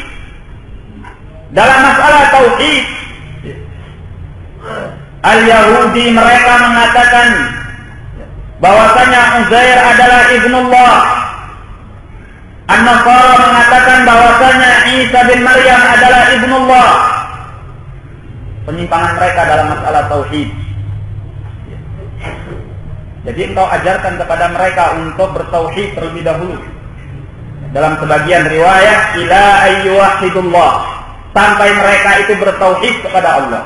S1: dalam masalah tauhid. Al-Yahudi mereka mengatakan bahwasanya Uzair adalah ibnullah. An-Nasara mengatakan bahwasanya Isa bin Maryam adalah ibnullah. Penyimpangan mereka dalam masalah tauhid. Jadi engkau ajarkan kepada mereka untuk bertauhid terlebih dahulu. Dalam sebagian riwayat, ila ayyuhidullah, sampai mereka itu bertauhid kepada Allah.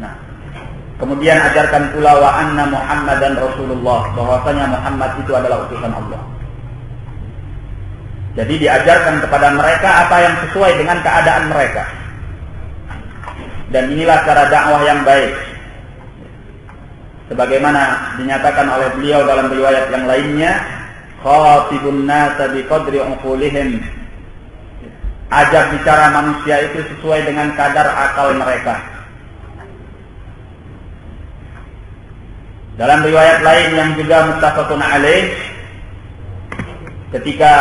S1: Nah, kemudian ajarkan pula wa anna Muhammadan Rasulullah, bahwasanya Muhammad itu adalah utusan Allah. Jadi diajarkan kepada mereka apa yang sesuai dengan keadaan mereka. Dan inilah cara dakwah yang baik. Sebagaimana dinyatakan oleh beliau dalam riwayat yang lainnya, khatibun nasa biqadri uqulihim. Ajak bicara manusia itu sesuai dengan kadar akal mereka. Dalam riwayat lain yang juga muttafaqun alaih, ketika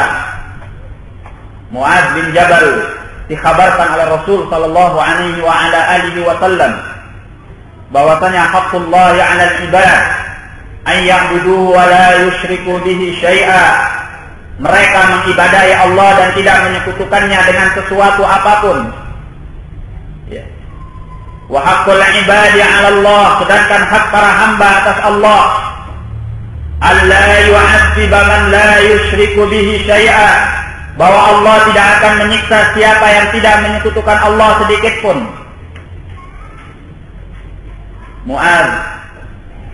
S1: Mu'adz bin Jabal dikhabarkan oleh Rasul sallallahu alaihi wa ala alihi wasallam bahwasanya haqqullah 'alal ibad an ya'buduhu wa la yusyriku bihi syai'a. Mereka mengibadahi Allah dan tidak menyekutukannya dengan sesuatu apapun. Ya. Wa haqqul ibadi 'ala Allah, sedangkan hak para hamba atas Allah, alla yu'adziba man la yusyriku bihi syai'a, bahwa Allah tidak akan menyiksa siapa yang tidak menyekutukan Allah sedikit pun. Mu'adz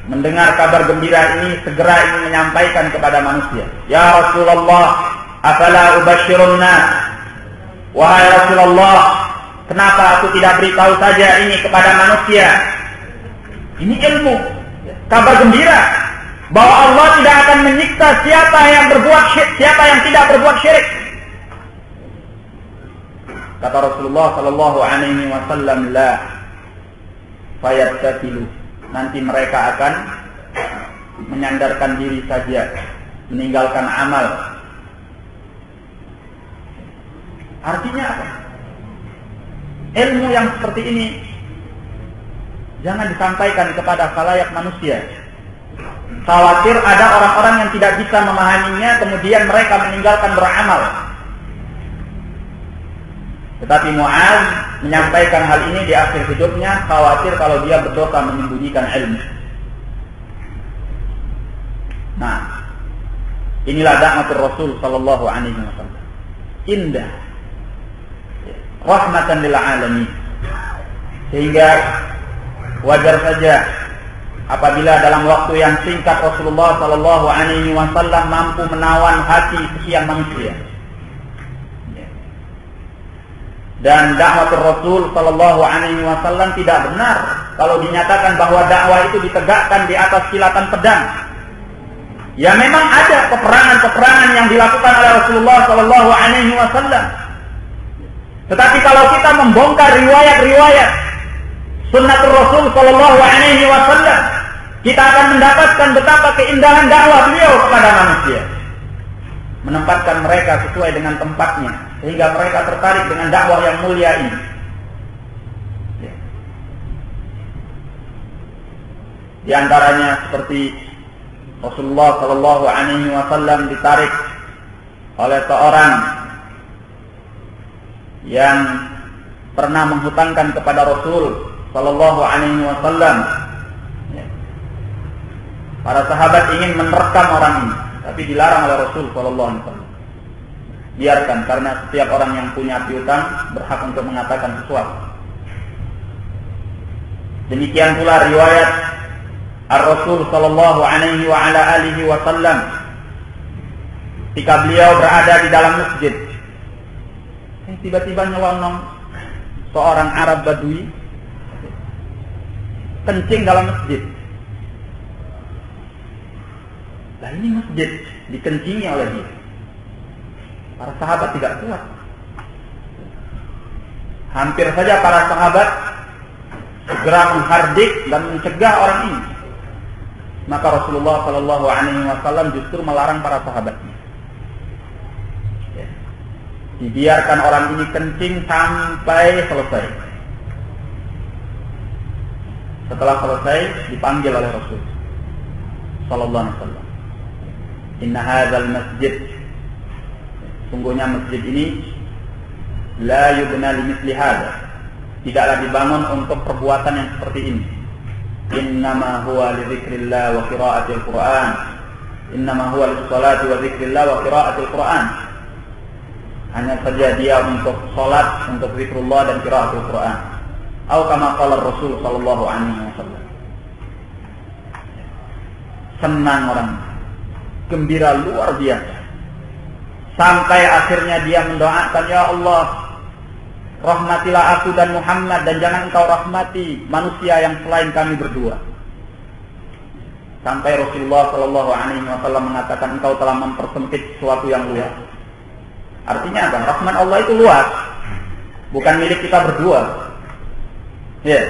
S1: mendengar kabar gembira ini segera ingin menyampaikan kepada manusia. Ya Rasulullah, afala ubashirun nas? Wahai Rasulullah, kenapa aku tidak beritahu saja ini kepada manusia? Ini ilmu, kabar gembira bahwa Allah tidak akan menyiksa siapa yang berbuat syirik, siapa yang tidak berbuat syirik. Kata Rasulullah sallallahu alaihi wasallam, la fayattatilu, nanti mereka akan menyandarkan diri saja, meninggalkan amal. Artinya apa? Ilmu yang seperti ini jangan disampaikan kepada khalayak manusia. Khawatir ada orang-orang yang tidak bisa memahaminya, kemudian mereka meninggalkan beramal. Tetapi Mu'adz menyampaikan hal ini di akhir hidupnya, khawatir kalau dia berdosa menyembunyikan ilmu. Nah, inilah dakwah Rasul sallallahu alaihi wasallam. Indah, rahmatan lil alamin. Sehingga wajar saja apabila dalam waktu yang singkat Rasulullah sallallahu alaihi wasallam mampu menawan hati sekian manusia. Dan dakwah Rasul sallallahu alaihi wasallam tidak benar kalau dinyatakan bahwa dakwah itu ditegakkan di atas kilatan pedang. Ya memang ada peperangan-peperangan yang dilakukan oleh Rasulullah sallallahu alaihi wasallam. Tetapi kalau kita membongkar riwayat-riwayat sunnah Rasul sallallahu alaihi wasallam, kita akan mendapatkan betapa keindahan dakwah beliau kepada manusia. Menempatkan mereka sesuai dengan tempatnya, sehingga mereka tertarik dengan dakwah yang mulia ini. Di antaranya seperti Rasulullah sallallahu alaihi wasallam ditarik oleh seorang yang pernah menghutangkan kepada Rasul sallallahu alaihi wasallam. Para sahabat ingin menerkam orang ini, tapi dilarang oleh Rasul sallallahu alaihi wasallam. Biarkan, karena setiap orang yang punya piutang berhak untuk mengatakan sesuatu. Demikian pula riwayat Ar-Rasul sallallahu alaihi wa ala alihi wasallam ketika beliau berada di dalam masjid, tiba-tiba nyelonong seorang Arab Badui kencing dalam masjid. Nah, ini masjid dikencingi oleh dia. Para sahabat tidak kuat. Hampir saja para sahabat segera menghardik dan mencegah orang ini. Maka Rasulullah sallallahu alaihi wasallam justru melarang para sahabatnya. Dibiarkan orang ini kencing sampai selesai. Setelah selesai dipanggil oleh Rasul sallallahu alaihi wasallam. Inna hadzal masjid, sungguhnya masjid ini la yubna limithli hadza, tidaklah dibangun untuk perbuatan yang seperti ini. Innama huwa li dzikrillah wa qiraatil Qur'an. Innama huwa lis salati wa dzikrillah wa qiraatil Qur'an. Hanya saja dia untuk salat, untuk zikrullah dan qiraatul Qur'an. Atau kama qala Rasul sallallahu alaihi wasallam. Senang orang, gembira luar biasa. Sampai akhirnya dia mendoakan, ya Allah, rahmatilah aku dan Muhammad, dan jangan engkau rahmati manusia yang selain kami berdua. Sampai Rasulullah sallallahu alaihi wasallam mengatakan, engkau telah mempersempit sesuatu yang luas. Artinya apa? Rahmat Allah itu luas, bukan milik kita berdua. Ya.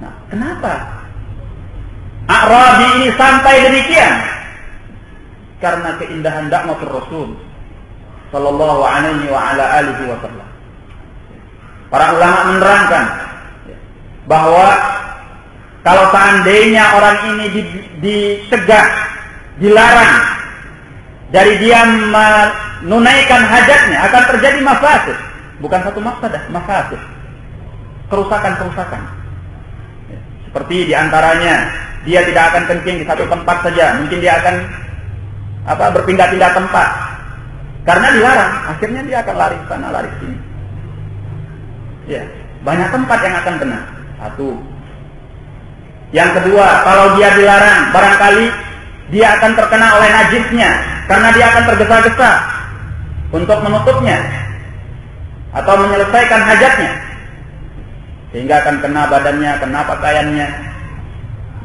S1: Nah, kenapa A'rabi ini sampai demikian? Karena keindahan dakwah Rasul sallallahu alaihi wa ala alihi wasallam. Para ulama menerangkan bahwa kalau seandainya orang ini dicegah, dilarang dari dia menunaikan hajatnya, akan terjadi mafasid. Bukan satu mafsadah, mafasid. Kerusakan-kerusakan. Seperti diantaranya, dia tidak akan kencing di satu tempat saja. Mungkin dia akan berpindah-pindah tempat. Karena dilarang, akhirnya dia akan lari ke sana, lari ke sini. Ya, banyak tempat yang akan kena. Satu. Yang kedua, kalau dia dilarang, barangkali dia akan terkena oleh najisnya, karena dia akan tergesa-gesa untuk menutupnya atau menyelesaikan hajatnya, sehingga akan kena badannya, kena pakaiannya.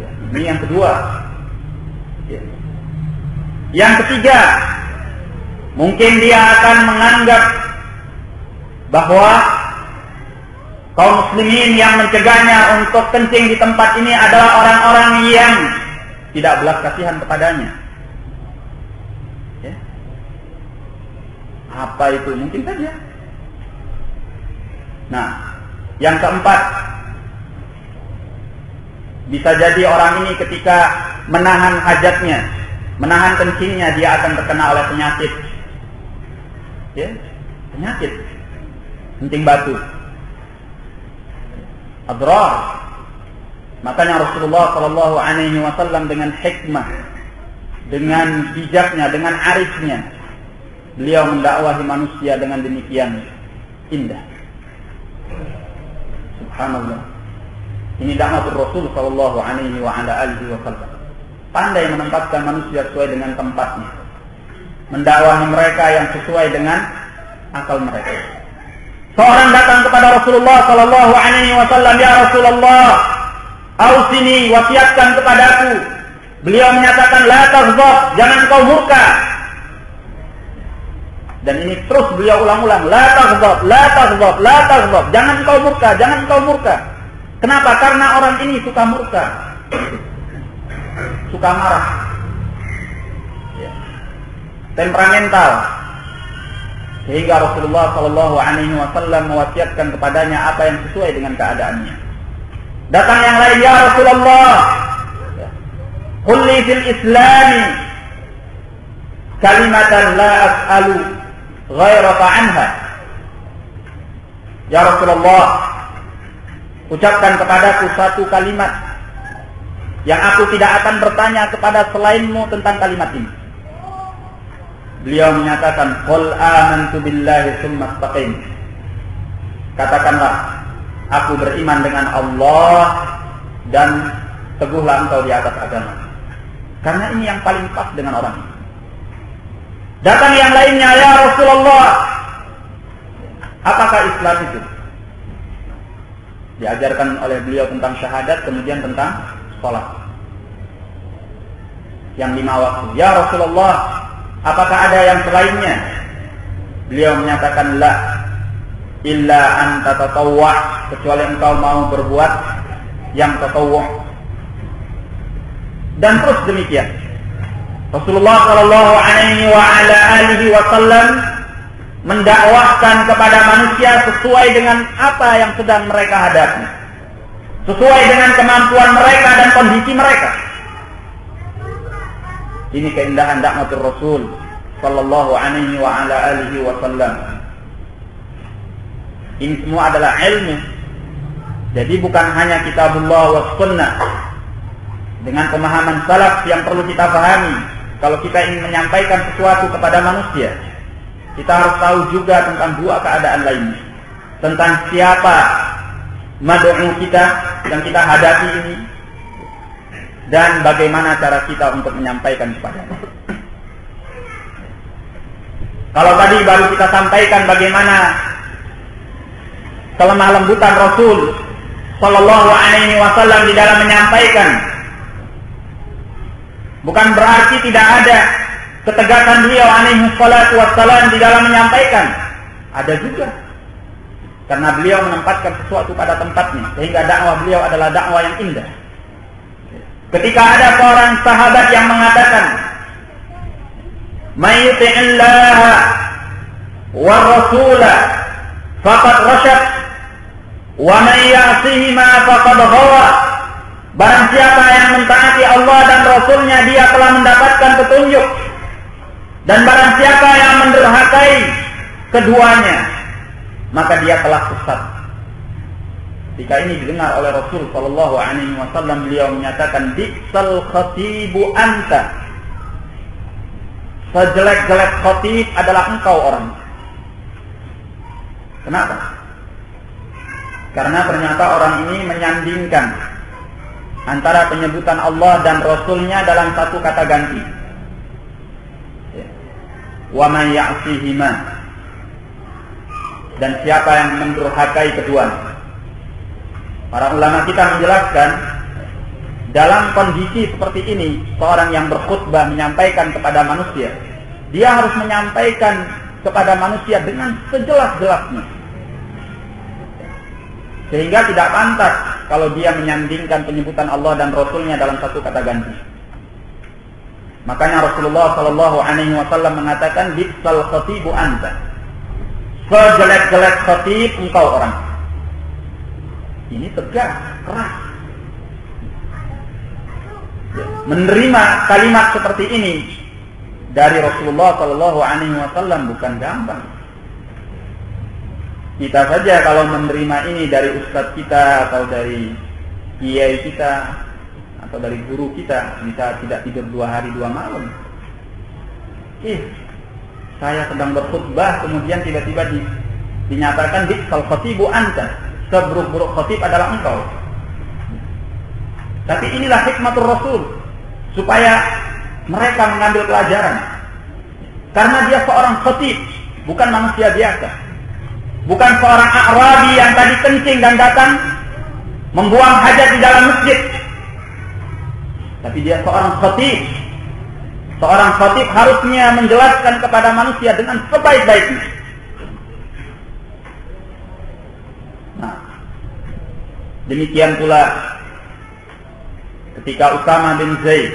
S1: Ya, ini yang kedua. Ya. Yang ketiga, mungkin dia akan menganggap bahwa kaum muslimin yang mencegahnya untuk kencing di tempat ini adalah orang-orang yang tidak belas kasihan kepadanya. Ya. Apa itu? Mungkin saja. Nah, yang keempat, bisa jadi orang ini ketika menahan hajatnya, menahan kencingnya, dia akan terkena oleh penyakit. Ya, penyakit kencing batu, adrar. Makanya Rasulullah sallallahu alaihi wasallam dengan hikmah, dengan bijaknya, dengan arifnya, beliau mendakwahi manusia dengan demikian indah. Subhanallah. Ini dakwah Rasul sallallahu alaihi wa ala alihi wasallam. Pandai menempatkan manusia sesuai dengan tempatnya, mendakwahi mereka yang sesuai dengan akal mereka. Seorang datang kepada Rasulullah sallallahu alaihi wasallam, ya Rasulullah, ausini, wasiatkan kepadaku. Beliau menyatakan, la taghdab, jangan kau murka. Dan ini terus beliau ulang-ulang, la taghdab, la taghdab, la taghdab, jangan kau murka, jangan kau murka. Kenapa? Karena orang ini suka murka, suka marah, temperamental, sehingga Rasulullah sallallahu alaihi wasallam mewasiatkan kepadanya apa yang sesuai dengan keadaannya. Datang yang lain, ya Rasulullah, qul li fil Islami kalimatan la as'alu ghairaka anha. Ya Rasulullah, ucapkan kepadaku satu kalimat yang aku tidak akan bertanya kepada selainmu tentang kalimat ini. Beliau menyatakan, qul amantu billahi tsumma istaqim. Katakanlah, aku beriman dengan Allah dan teguhlah engkau di atas agama. Karena ini yang paling pas dengan orang ini. Datang yang lainnya, ya Rasulullah, apakah Islam itu? Diajarkan oleh beliau tentang syahadat, kemudian tentang sholat. Yang 5 waktu. Ya Rasulullah, apakah ada yang selainnya? Beliau menyatakan, la illa anta tatawwa, kecuali engkau mau berbuat yang tatawwu. Dan terus demikian. Rasulullah sallallahu alaihi wa ala alihi wasallam mendakwahkan kepada manusia sesuai dengan apa yang sedang mereka hadapi, sesuai dengan kemampuan mereka dan kondisi mereka. Ini keindahan dakwah Rasul sallallahu alaihi wa ala alihi wasallam. Ini semua adalah ilmu. Jadi bukan hanya kitabullah wa sunnah dengan pemahaman salaf yang perlu kita pahami. Kalau kita ingin menyampaikan sesuatu kepada manusia, kita harus tahu juga tentang 2 keadaan lainnya. Tentang siapa mad'u kita yang kita hadapi ini, dan bagaimana cara kita untuk menyampaikan kepadanya. Kalau tadi baru kita sampaikan bagaimana kelemah lembutan Rasul sallallahu alaihi wasallam di dalam menyampaikan, bukan berarti tidak ada ketegasan beliau alaihi salatu wassalam di dalam menyampaikan. Ada juga. Karena beliau menempatkan sesuatu pada tempatnya, sehingga dakwah beliau adalah dakwah yang indah. Ketika ada seorang sahabat yang mengatakan, "May yuti'illaha war rasula faqad rasyad wa may ya'sihima faqad ghawa." Barang siapa yang mentaati Allah dan Rasulnya, dia telah mendapatkan petunjuk. Dan barang siapa yang menderhakai keduanya, maka dia telah sesat. Ketika ini didengar oleh Rasul sallallahu alaihi wasallam, beliau menyatakan, "Bi'sal khatibu anta." Sejelek-jelek khatib adalah engkau orang. Kenapa? Karena ternyata orang ini menyandingkan antara penyebutan Allah dan Rasulnya dalam satu kata ganti. Wa man ya'sihima, dan siapa yang mendurhakai keduanya. Para ulama kita menjelaskan, dalam kondisi seperti ini, seorang yang berkhutbah menyampaikan kepada manusia, dia harus menyampaikan kepada manusia dengan sejelas-jelasnya. Sehingga tidak pantas kalau dia menyandingkan penyebutan Allah dan Rasulnya dalam satu kata ganti. Makanya Rasulullah sallallahu alaihi wasallam mengatakan, "Bi'sal khatibu anta." Sejelek-jelek khatib engkau orang. Ini tegas, keras. Menerima kalimat seperti ini dari Rasulullah sallallahu alaihi wasallam bukan gampang. Kita saja kalau menerima ini dari ustadz kita atau dari kiai kita atau dari guru kita, bisa tidak tidur 2 hari 2 malam. Saya sedang berkhutbah, kemudian tiba-tiba dinyatakan bi'sal khatibu anta. Seburuk-buruk khatib adalah engkau. Tapi inilah hikmatul Rasul, supaya mereka mengambil pelajaran. Karena dia seorang khatib, bukan manusia biasa. Bukan seorang A'rabi yang tadi kencing dan datang membuang hajat di dalam masjid. Tapi dia seorang khatib. Seorang khatib harusnya menjelaskan kepada manusia dengan sebaik-baiknya. Nah, demikian pula ketika Usama bin Zaid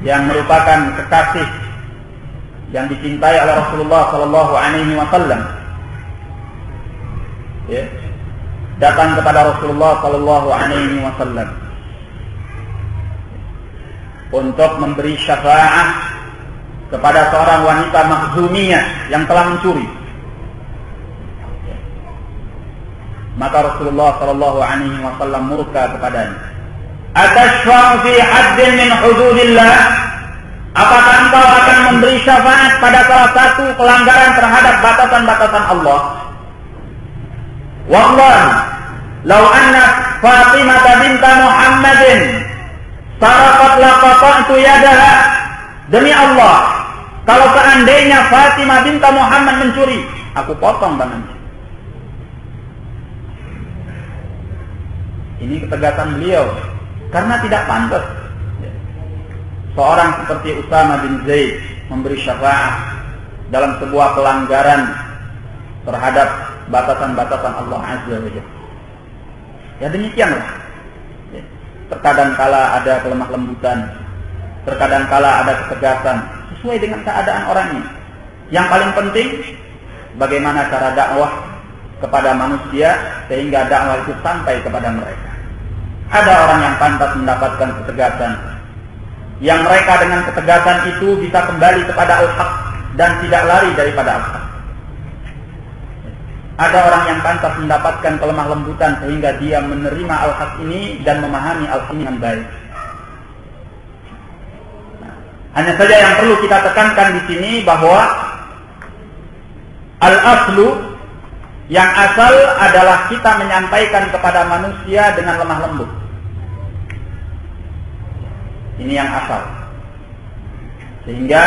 S1: yang merupakan kekasih yang dicintai oleh Rasulullah sallallahu alaihi wasallam, datang kepada Rasulullah sallallahu alaihi wasallam. untuk memberi syafaat kepada seorang wanita makhzumiyah yang telah mencuri. Maka Rasulullah sallallahu alaihi wasallam murka kepadanya. Atashfa'u fi haddin min hududillah? Apakah engkau akan memberi syafaat pada salah satu pelanggaran terhadap batasan-batasan Allah? Wallahi, law anna Fatimah binta Muhammadin saraqat laqata'tu yadaha. Demi Allah, kalau seandainya Fatimah binta Muhammad mencuri, aku potong tangannya. Ini ketegasan beliau, karena tidak pantas seorang seperti Usama bin Zaid memberi syafaat dalam sebuah pelanggaran terhadap batasan-batasan Allah Azza wa Jalla. Ya demikianlah. Terkadang kala ada kelemah lembutan, terkadang kala ada ketegasan, sesuai dengan keadaan orangnya. Yang paling penting, bagaimana cara dakwah kepada manusia sehingga dakwah itu sampai kepada mereka. Ada orang yang pantas mendapatkan ketegasan, yang mereka dengan ketegasan itu bisa kembali kepada al-haq dan tidak lari daripada al-haq. Ada orang yang pantas mendapatkan kelemah lembutan sehingga dia menerima al-haq ini dan memahami al-haq ini dengan baik. Hanya saja yang perlu kita tekankan di sini bahwa al-aslu, yang asal adalah kita menyampaikan kepada manusia dengan lemah lembut. Ini yang asal. Sehingga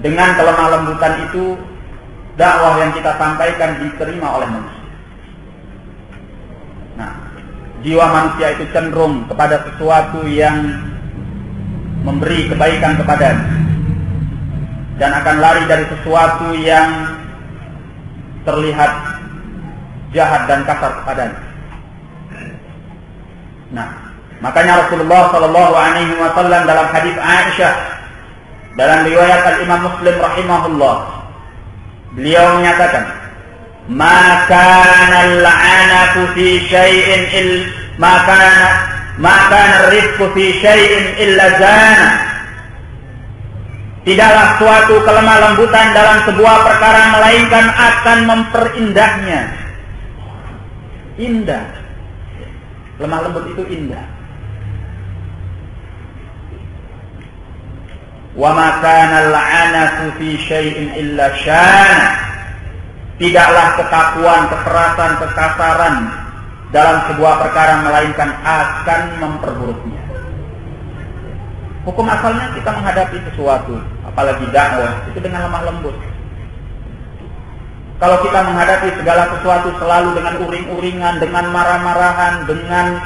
S1: dengan kelemah lembutan itu dakwah yang kita sampaikan diterima oleh manusia. Nah, jiwa manusia itu cenderung kepada sesuatu yang memberi kebaikan kepadanya dan akan lari dari sesuatu yang terlihat jahat dan kasar kepadanya. Nah, makanya Rasulullah sallallahu alaihi wasallam dalam hadis Aisyah dalam riwayat Al-Imam Muslim rahimahullah, beliau menyatakan, "Ma kana al-'anatu fi syai'in ma kana ar-rifqu fi syai'in illa zana." Tidaklah suatu kelemah lembutan dalam sebuah perkara melainkan akan memperindahnya. Indah. Lemah lembut itu indah. Wa ma kana al-'anatu fi syai'in illa syana. Tidaklah kekakuan, kekerasan, kekasaran dalam sebuah perkara melainkan akan memperburuknya. Hukum asalnya kita menghadapi sesuatu, apalagi dakwah, itu dengan lemah lembut. Kalau kita menghadapi segala sesuatu selalu dengan uring-uringan, dengan marah-marahan, dengan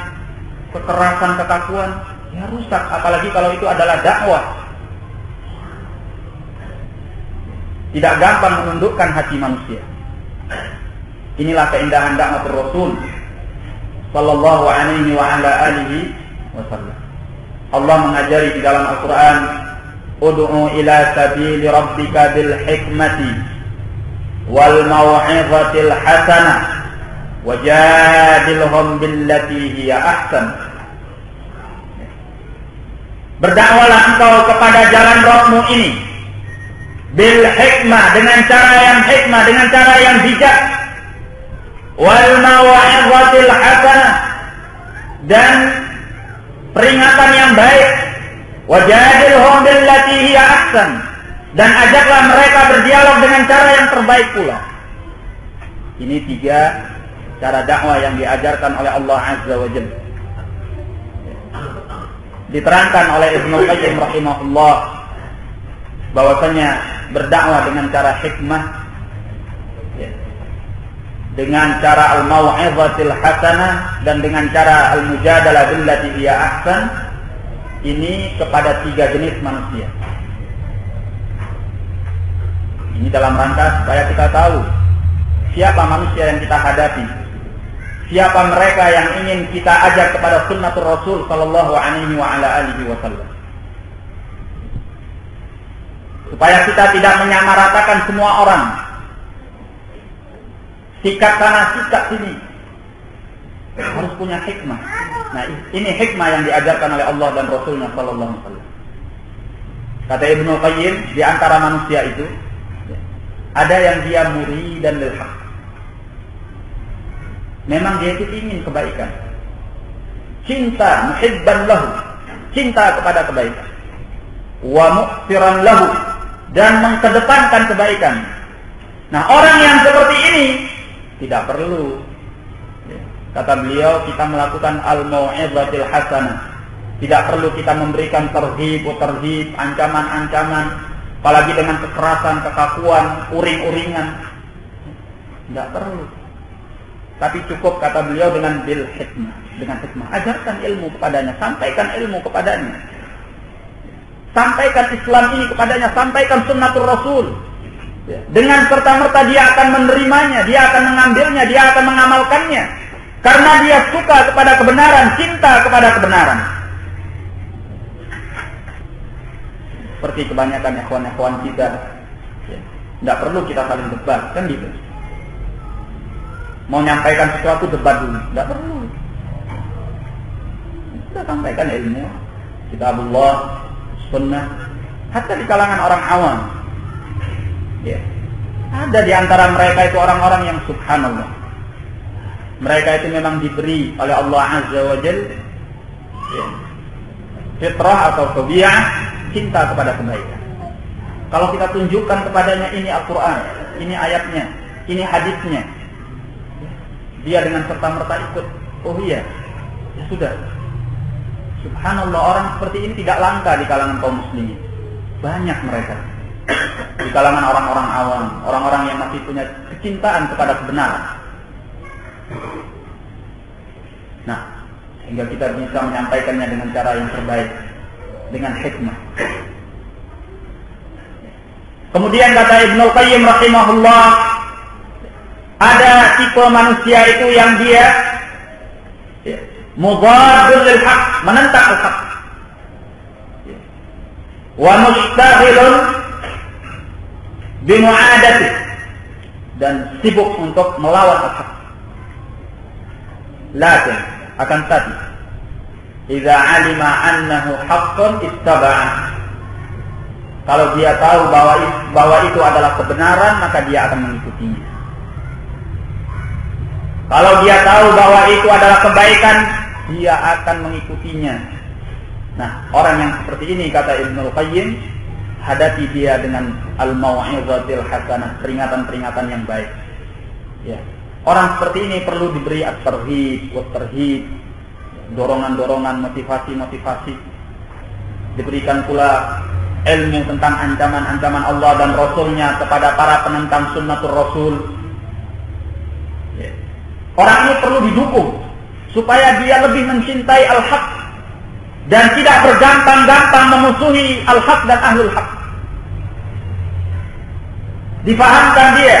S1: kekerasan, kekakuan, ya rusak. Apalagi kalau itu adalah dakwah. Tidak gampang menundukkan hati manusia. Inilah keindahan dakwah Rasul sallallahu alaihi wa ala alihi wasallam. Allah mengajari di dalam Al-Quran, "Ud'u ila sabili rabbika bil hikmati wal mau'izatil hasanah wajadilhum billati hiya ahsan." Berdakwalah engkau kepada jalan Rabbmu ini bil hikmah, dengan cara yang hikmah, dengan cara yang bijak, wal mau'izatil hasanah, dan peringatan yang baik, wajadilhum billati hiya ahsan, dan ajaklah mereka berdialog dengan cara yang terbaik pula. Ini 3 cara dakwah yang diajarkan oleh Allah Azza wa Jalla. Diterangkan oleh Ibnu Qayyim rahimahullah bahwasanya berdakwah dengan cara hikmah, dengan cara al-mau'izatil hasanah, dan dengan cara al-mujadalah billati hiya ahsan, ini kepada 3 jenis manusia. Ini dalam rangka supaya kita tahu siapa manusia yang kita hadapi, siapa mereka yang ingin kita ajak kepada sunnatul Rasul sallallahu alaihi wa ala alihi wasallam. Supaya kita tidak menyamaratakan semua orang, sikap sana, sikap sini. Harus punya hikmah. Nah, ini hikmah yang diajarkan oleh Allah dan Rasulnya sallallahu alaihi wasallam. Kata Ibnu Qayyim, di antara manusia itu ada yang dia muridan lil haq. Memang dia itu ingin kebaikan. Cinta, muhibban lahu, cinta kepada kebaikan. Wa mu'tiran lahu, dan mengkedepankan kebaikan. Nah, orang yang seperti ini tidak perlu, kata beliau, kita melakukan al-mau'izatil hasanah. Tidak perlu kita memberikan terhib, ancaman-ancaman, apalagi dengan kekerasan, kekakuan, uring-uringan. Tidak perlu. Tapi cukup, kata beliau, dengan bil hikmah, dengan hikmah. Ajarkan ilmu kepadanya, sampaikan ilmu kepadanya. Sampaikan Islam ini kepadanya, sampaikan sunnatul Rasul. Dengan serta-merta dia akan menerimanya, dia akan mengambilnya, dia akan mengamalkannya. Karena dia suka kepada kebenaran, cinta kepada kebenaran. Seperti kebanyakan ikhwan-ikhwan kita, tidak perlu kita saling debat, kan gitu. Mau nyampaikan sesuatu, debat dulu, tidak perlu. Kita sampaikan ilmu, kitabullah, sunnah, hatta di kalangan orang awam. Ya. Ada di antara mereka itu orang-orang yang subhanallah, mereka itu memang diberi oleh Allah Azza wa Jalla, ya, fitrah atau tabiat cinta kepada kebaikan. Kalau kita tunjukkan kepadanya ini Al-Quran, ini ayatnya, ini hadisnya, dia dengan serta-merta ikut. Oh iya, ya sudah. Subhanallah, orang seperti ini tidak langka di kalangan kaum muslimin. Banyak mereka di kalangan orang-orang awam, orang-orang yang masih punya kecintaan kepada kebenaran. Nah, sehingga kita bisa menyampaikannya dengan cara yang terbaik, dengan hikmah. Kemudian kata Ibnu Qayyim rahimahullah, ada tipe manusia itu yang dia mudhadul lil haq, menentang al-haq, wa mustaghilun bimu'adati, dan sibuk untuk melawan al-haq. Lakin akan tapi idza alima annahu haqqun ittaba'ah. Kalau dia tahu bahwa itu adalah kebenaran, maka dia akan mengikutinya. Kalau dia tahu bahwa itu adalah kebaikan, dia akan mengikutinya. Nah, orang yang seperti ini, kata Ibnu Qayyim, hadapi dia dengan al-mau'izatil hasanah, peringatan-peringatan yang baik. Ya. Orang seperti ini perlu diberi at-tarhib, wat-tarhib, dorongan-dorongan, motivasi-motivasi. Diberikan pula ilmu tentang ancaman-ancaman Allah dan Rasulnya kepada para penentang sunnatul Rasul. Orang ini perlu didukung supaya dia lebih mencintai al-haq dan tidak bergampang-gampang memusuhi al-haq dan ahlul haq. Difahamkan dia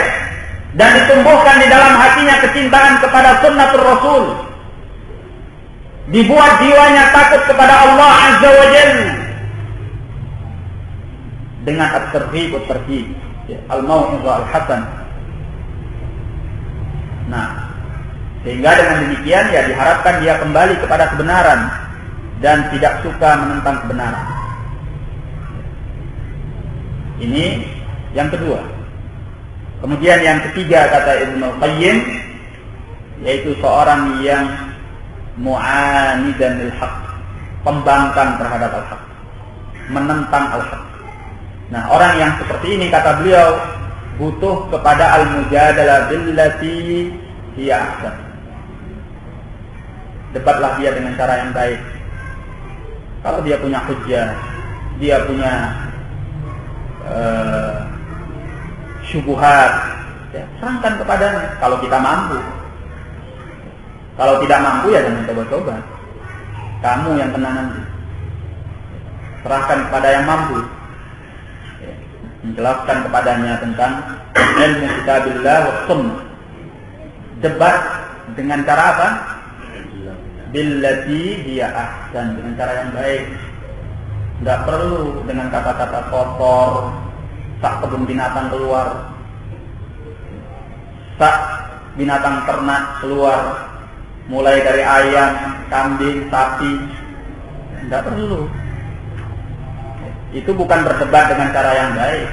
S1: dan ditumbuhkan di dalam hatinya kecintaan kepada sunnatul Rasul. Dibuat jiwanya takut kepada Allah Azza wa Jalla dengan at-tarhib wat-tarhib, al-mau'izah al-hasan. Nah, sehingga dengan demikian ya diharapkan dia kembali kepada kebenaran dan tidak suka menentang kebenaran. Ini yang kedua. Kemudian yang ketiga, kata Ibnu Qayyim, yaitu seorang yang mu'anidan lil haq, pembangkang terhadap al-haq, menentang al-haq. Nah, orang yang seperti ini, kata beliau, butuh kepada al-mujadalah billati hiya ahsan. Debatlah dia dengan cara yang baik. Kalau dia punya hujjah, dia punya syubhat, ya, serahkan kepadanya kalau kita mampu. Kalau tidak mampu ya jangan coba-coba. Kamu yang kena nanti. Serahkan kepada yang mampu. Ya, menjelaskan kepadanya tentang ilmu kitabillah wa sunnah. Debat dengan cara apa? Billati hiya ahsan, dengan cara yang baik. Tidak perlu dengan kata-kata kotor, sak kebun binatang keluar, sak binatang ternak keluar, mulai dari ayam, kambing, sapi. Tidak perlu. Itu bukan berdebat dengan cara yang baik.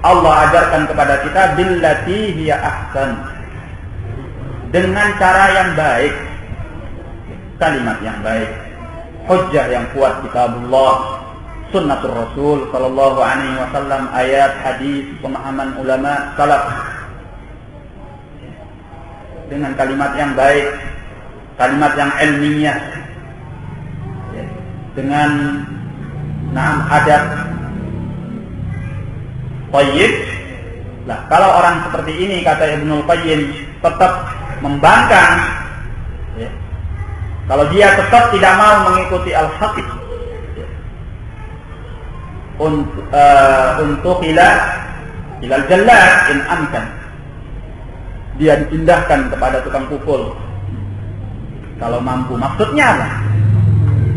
S1: Allah ajarkan kepada kita billati hiya ahsan, dengan cara yang baik, kalimat yang baik, hujjah yang kuat, kitabullah, sunnatul Rasul sallallahu alaihi wasallam, ayat, hadis, pemahaman ulama salaf, dengan kalimat yang baik, kalimat yang ilmiah, dengan adab thayyib. Nah, kalau orang seperti ini, kata Ibnul Qayyim, tetap membangkang, ya, kalau dia tetap tidak mau mengikuti al-haq, ya, untuk ilal jallat in amkan, dia dipindahkan kepada tukang pukul kalau mampu. Maksudnya apa?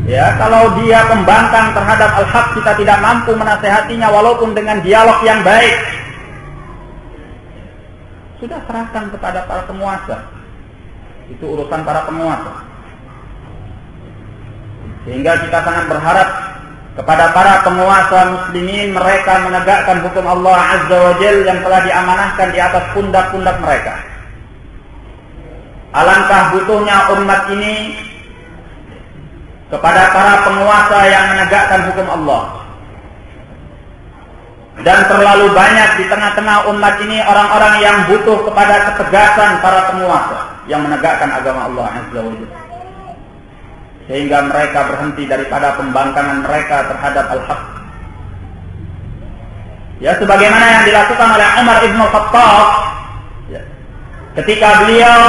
S1: Ya, kalau dia pembangkang terhadap al-haq, kita tidak mampu menasehatinya walaupun dengan dialog yang baik, sudah serahkan kepada para penguasa. Itu urusan para penguasa. Sehingga kita sangat berharap kepada para penguasa muslimin, mereka menegakkan hukum Allah Azza wa Jalla yang telah diamanahkan di atas pundak-pundak mereka. Alangkah butuhnya umat ini kepada para penguasa yang menegakkan hukum Allah. Dan terlalu banyak di tengah-tengah umat ini orang-orang yang butuh kepada ketegasan para penguasa yang menegakkan agama Allah Azza wa Jalla, sehingga mereka berhenti daripada pembangkangan mereka terhadap al-haq. Ya, sebagaimana yang dilakukan oleh Umar ibn Khattab, ya, ketika beliau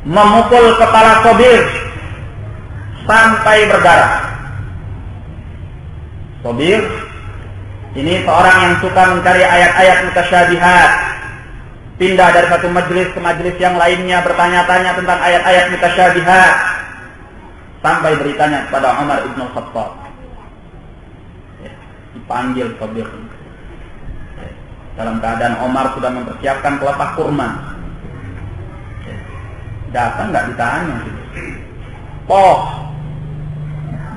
S1: memukul kepala Sobir sampai berdarah. Sobir ini seorang yang suka mencari ayat-ayat mutasyabihat, pindah dari satu majelis ke majelis yang lainnya, bertanya-tanya tentang ayat-ayat mutasyabihat, sampai beritanya kepada Umar ibn Khattab. Ya, dipanggil Sobir. Ya, dalam keadaan Umar sudah mempersiapkan pelepah kurma. Ya, datang nggak ditanya.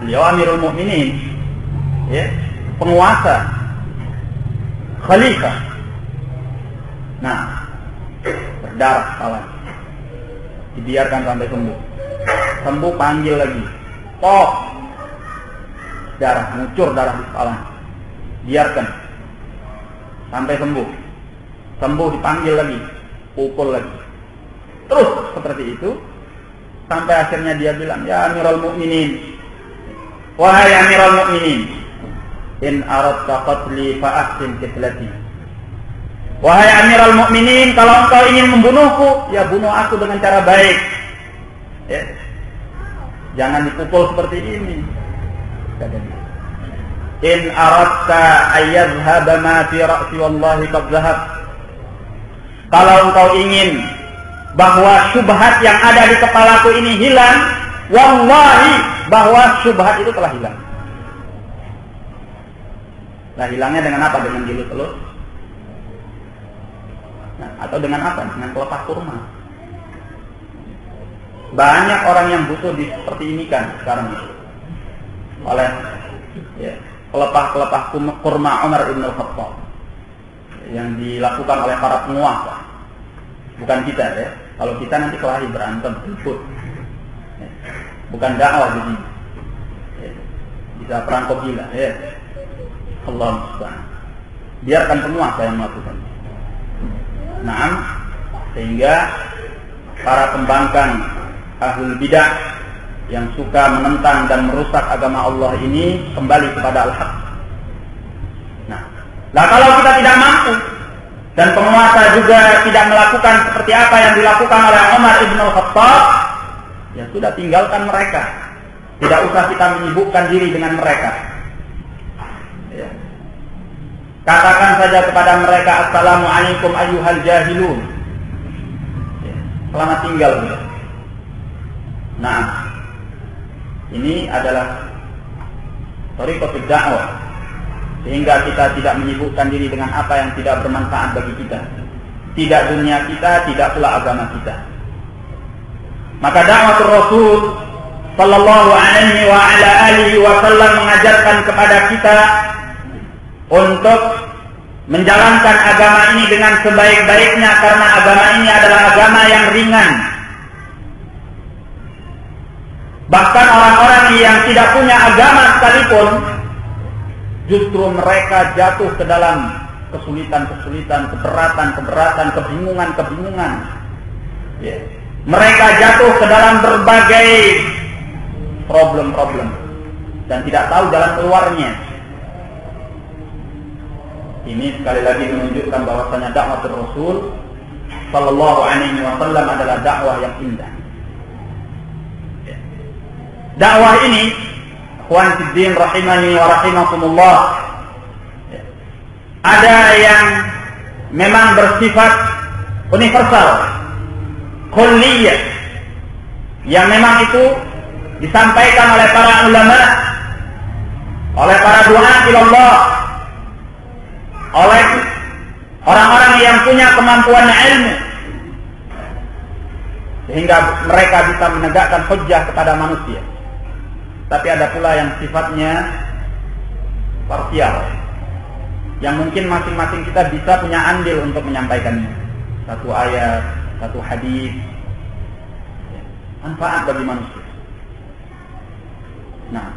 S1: Beliau Amirul Mukminin, ya, penguasa, khalifah. Nah, berdarah kepala, dibiarkan sampai sembuh. Sembuh, panggil lagi, darah, ngucur darah di kepala, biarkan sampai sembuh. Sembuh, dipanggil lagi, pukul lagi, terus seperti itu sampai akhirnya dia bilang, ya Amirul Mukminin, wahai Amirul Mukminin, in aradta qatli fa ahsin qitlati. Wahai Amirul Mukminin, kalau engkau ingin membunuhku, ya bunuh aku dengan cara baik. Ya. Jangan dipukul seperti ini. In aradta ayyadhhaba ma fi ra'si wallahi qad dhahab. Kalau engkau ingin bahwa syubhat yang ada di kepalaku ini hilang, wallahi bahwa syubhat itu telah hilang. Nah, hilangnya dengan apa? Dengan gilut telur? Nah, atau dengan apa? Dengan pelepah kurma. Banyak orang yang butuh seperti ini kan sekarang oleh, ya, pelepah-pelepah kurma Umar ibn Khattab yang dilakukan oleh para penguasa. Bukan kita, ya. Kalau kita nanti kelahi berantem, ribut. Ya. Bukan dakwah jadi. Ya. Bisa perang qabila, ya. Allah musta'an. Biarkan penguasa yang melakukan. Naam, sehingga para pembangkang ahlul bidah yang suka menentang dan merusak agama Allah ini kembali kepada al-haq. Nah, kalau kita tidak mampu dan penguasa juga tidak melakukan seperti apa yang dilakukan oleh Umar ibn Khattab, ya sudah, tinggalkan mereka. Tidak usah kita menyibukkan diri dengan mereka. Ya. Katakan saja kepada mereka, assalamualaikum ayyuhal jahilun. Ya. Selamat tinggal. Ya. Nah, ini adalah thariqatul dakwah, sehingga kita tidak menyibukkan diri dengan apa yang tidak bermanfaat bagi kita, tidak dunia kita, tidak pula agama kita. Maka dakwah Rasul sallallahu alaihi wa ala alihi wasallam mengajarkan kepada kita untuk menjalankan agama ini dengan sebaik-baiknya, karena agama ini adalah agama yang ringan. Bahkan orang-orang yang tidak punya agama sekalipun, justru mereka jatuh ke dalam kesulitan-kesulitan, keberatan-keberatan, kebingungan-kebingungan. Ya. Mereka jatuh ke dalam berbagai problem-problem dan tidak tahu jalan keluarnya. Ini sekali lagi menunjukkan bahwasanya dakwah Rasul sallallahu alaihi wasallam adalah dakwah yang indah. Dakwah ini, ikhwan fiddin rahimani wa rahimakumullah, ada yang memang bersifat universal, kulliyah, yang memang itu disampaikan oleh para ulama, oleh para du'a ilallah, oleh orang-orang yang punya kemampuan ilmu, sehingga mereka bisa menegakkan hujjah kepada manusia. Tapi ada pula yang sifatnya parsial, yang mungkin masing-masing kita bisa punya andil untuk menyampaikannya. Satu ayat, satu hadis, manfaat bagi manusia. Nah,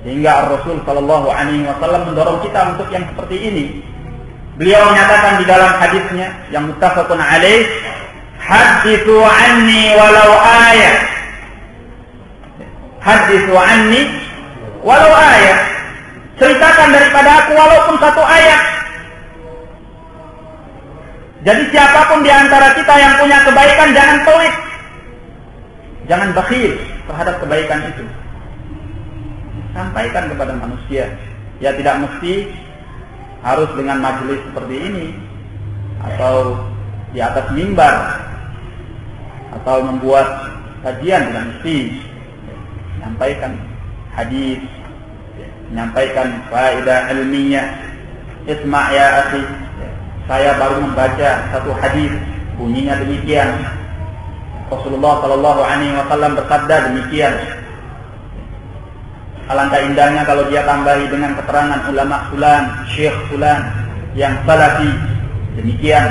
S1: sehingga Rasul sallallahu alaihi wasallam mendorong kita untuk yang seperti ini. Beliau menyatakan di dalam hadisnya yang muttafaqun alaih, haditsu anni walau ayat. Haditsu anni walau ayat. Ceritakan daripada aku walaupun satu ayat. Jadi siapapun di antara kita yang punya kebaikan, jangan pelit, jangan bakhil terhadap kebaikan itu. Sampaikan kepada manusia. Ya tidak mesti harus dengan majelis seperti ini, atau di atas mimbar, atau membuat kajian, tidak mesti. Menyampaikan hadis, menyampaikan faedah ilmiah. Isma' ya akhi, saya baru membaca satu hadis, bunyinya demikian. Rasulullah sallallahu alaihi wasallam bersabda demikian. Alangkah indahnya kalau dia tambahi dengan keterangan ulama fulan, syekh fulan yang salafi, demikian.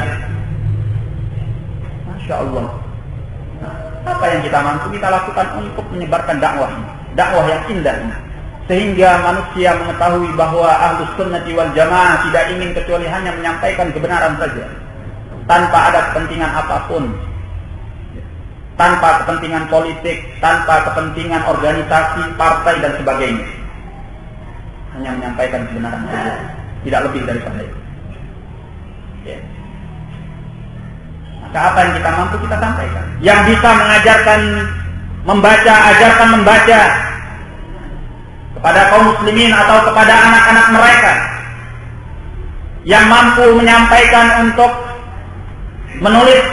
S1: Masya Allah. Nah, apa yang kita mampu kita lakukan untuk menyebarkan dakwah ini, dakwah yang indah ini, sehingga manusia mengetahui bahwa Ahlus Sunnati wal Jamaah tidak ingin kecuali hanya menyampaikan kebenaran saja, tanpa ada kepentingan apapun, tanpa kepentingan politik, tanpa kepentingan organisasi, partai dan sebagainya. Hanya menyampaikan kebenaran saja, tidak lebih daripada itu. Ya. Maka apa yang kita mampu kita sampaikan. Yang bisa mengajarkan membaca, ajarkan membaca kepada kaum muslimin atau kepada anak-anak mereka. Yang mampu menyampaikan untuk menulis,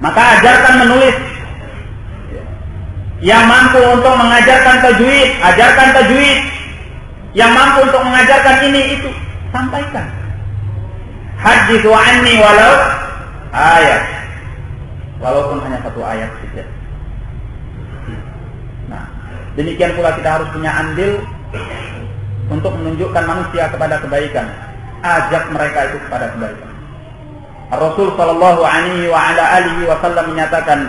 S1: maka ajarkan menulis. Yang mampu untuk mengajarkan tajwid, ajarkan tajwid. Yang mampu untuk mengajarkan ini itu, sampaikan. Haditsu anni walau ayat, walaupun hanya satu ayat saja. Nah, demikian pula kita harus punya andil untuk menunjukkan manusia kepada kebaikan, ajak mereka itu kepada kebaikan. Rasul sallallahu alaihi wa ala alihi wasallam menyatakan,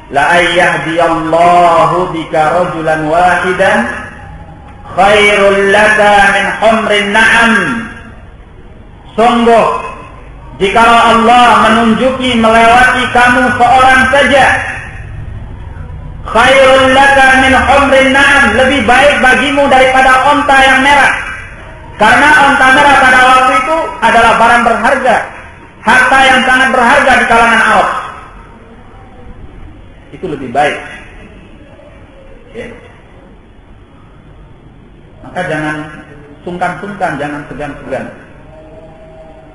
S1: la ayyahdiyallahu bika rajulan wahidan khairul laka min humrin na'am. Sungguh jikalau Allah menunjuki melewati kamu seorang saja, khairul laka min humrin na'am, lebih baik bagimu daripada onta yang merah. Karena onta merah pada waktu itu adalah barang berharga, harta yang sangat berharga di kalangan Arab. Itu lebih baik. Ya. Maka jangan sungkan-sungkan, jangan segan-segan.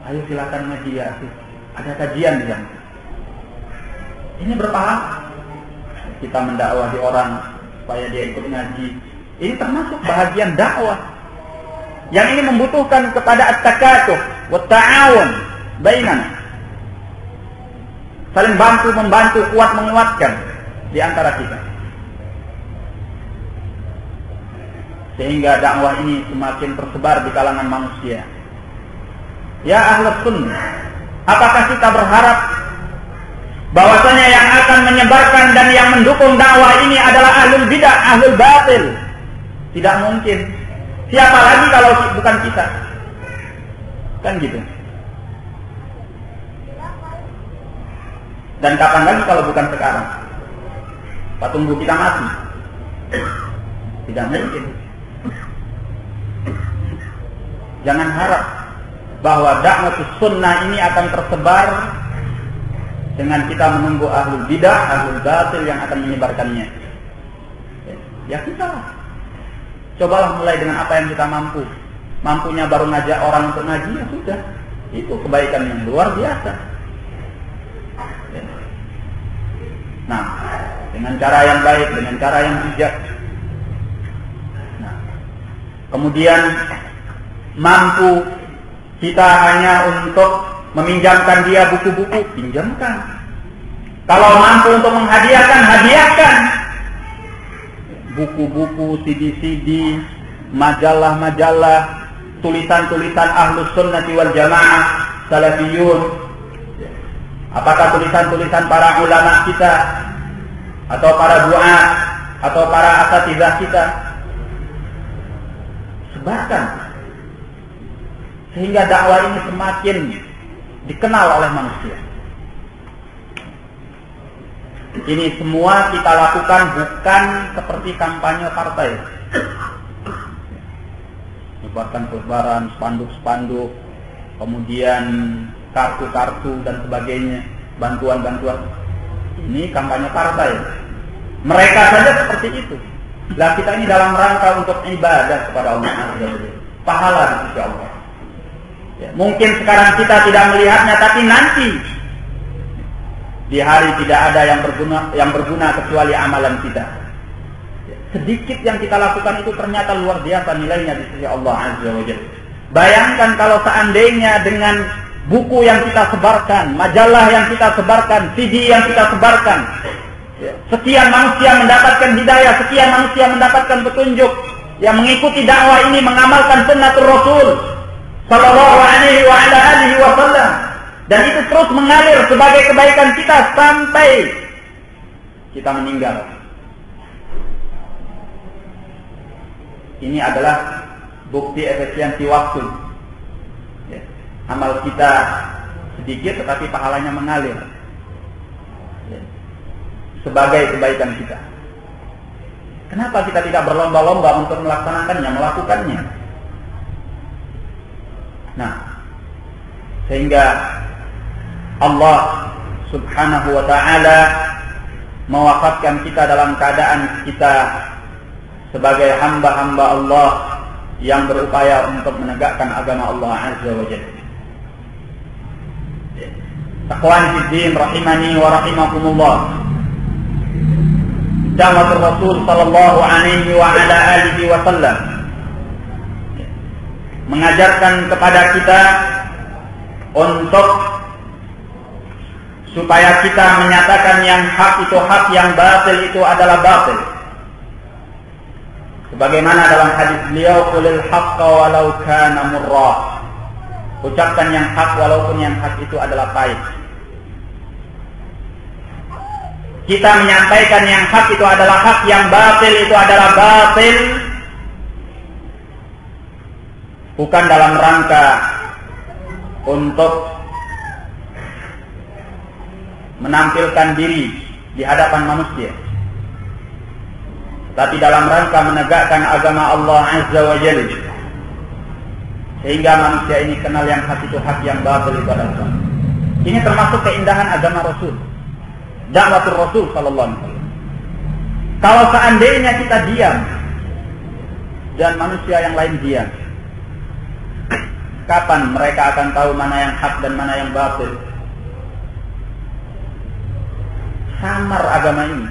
S1: Ayo silakan ngaji ya, ada kajian di sana. Ini berpahala. Kita mendakwahi orang supaya dia ikut ngaji. Ini termasuk bahagian dakwah. Yang ini membutuhkan kepada at-takatuh wa ta'awun bainana. saling bantu-membantu, kuat menguatkan di antara kita. Sehingga dakwah ini semakin tersebar di kalangan manusia. Ya Ahlus Sunnah, apakah kita berharap bahwasanya yang akan menyebarkan dan yang mendukung dakwah ini adalah ahlul bidah, ahlul batil? Tidak mungkin. Siapa lagi kalau bukan kita? Kan gitu. Dan kapan lagi kalau bukan sekarang? Apa tunggu kita mati? Tidak mungkin. Jangan harap bahwa dakwah sunnah ini akan tersebar dengan kita menunggu ahlul bidah, ahlul batil yang akan menyebarkannya. Ya kita lah. Cobalah mulai dengan apa yang kita mampu. Mampunya baru ngajak orang untuk ngaji, ya sudah. Itu kebaikan yang luar biasa. Nah, dengan cara yang baik, dengan cara yang bijak. Nah, kemudian mampu kita hanya untuk meminjamkan dia buku-buku, pinjamkan. Kalau mampu untuk menghadiahkan, hadiahkan. Buku-buku, CD-CD, majalah-majalah, tulisan-tulisan Ahlus Sunnah wal Jamaah, Salafiyun. Apakah tulisan-tulisan para ulama kita, atau para du'at, atau para asatizah kita? Sebarkan. Sehingga dakwah ini semakin dikenal oleh manusia. Ini semua kita lakukan bukan seperti kampanye partai. Sebaran-sebaran, spanduk-spanduk, kemudian kartu-kartu dan sebagainya, bantuan-bantuan. Ini kampanye partai. Mereka saja seperti itu. Lah kita ini dalam rangka untuk ibadah kepada Allah Azza wa Jalla. Pahala di sisi Allah. Ya, mungkin sekarang kita tidak melihatnya, tapi nanti di hari tidak ada yang berguna kecuali amalan kita. Ya, sedikit yang kita lakukan itu ternyata luar biasa nilainya di sisi Allah Azza wa Jalla. Bayangkan kalau seandainya dengan buku yang kita sebarkan, majalah yang kita sebarkan, CD yang kita sebarkan, ya, sekian manusia mendapatkan hidayah, sekian manusia mendapatkan petunjuk yang mengikuti dakwah ini, mengamalkan sunnatul Rasul sallallahu alaihi wa ala alihi wasallam, dan itu terus mengalir sebagai kebaikan kita sampai kita meninggal. Ini adalah bukti efisiensi waktu. Ya. Amal kita sedikit tetapi pahalanya mengalir. Ya. Sebagai kebaikan kita. Kenapa kita tidak berlomba-lomba untuk melaksanakannya, melakukannya? Nah, sehingga Allah Subhanahu wa ta'ala mewafatkan kita dalam keadaan kita sebagai hamba-hamba Allah yang berupaya untuk menegakkan agama Allah Azza wa Jalla. Ikhwan fiddin rahimani wa rahimakumullah. Da'watul Rasul sallallahu alaihi wa ala alihi wasallam mengajarkan kepada kita untuk supaya kita menyatakan yang hak itu hak, yang batil itu adalah batil. Sebagaimana dalam hadis beliau, qulil haqqa walau kana murra. Ucapkan yang hak walaupun yang hak itu adalah pahit. Kita menyampaikan yang hak itu adalah hak, yang batil itu adalah batil, bukan dalam rangka untuk menampilkan diri di hadapan manusia, tapi dalam rangka menegakkan agama Allah Azza wa Jalla, sehingga manusia ini kenal yang hak itu hak, yang batil itu adalah batil. Ini termasuk keindahan agama Rasul, dakwatul Rasul sallallahu alaihi wasallam. Kalau seandainya kita diam dan manusia yang lain diam, kapan mereka akan tahu mana yang hak dan mana yang batil? Samar agama ini,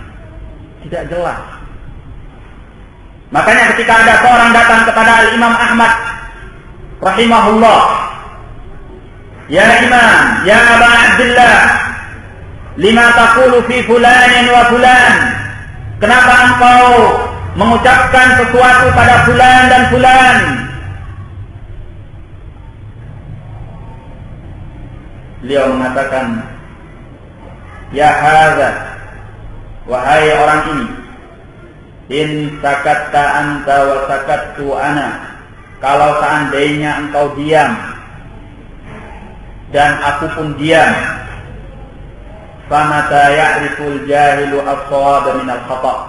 S1: tidak jelas. Makanya ketika ada seorang datang kepada Imam Ahmad rahimahullah, ya Imam, ya Aba Abdullah, lima taqulu fi fulanin wa fulan? Kenapa engkau mengucapkan sesuatu pada fulan dan fulan? Beliau mengatakan, ya hadza, wahai orang ini, in sakatta anta wa sakattu ana, kalau seandainya engkau diam dan aku pun diam, famata ya'riful jahilu as-shawab min al-khata'.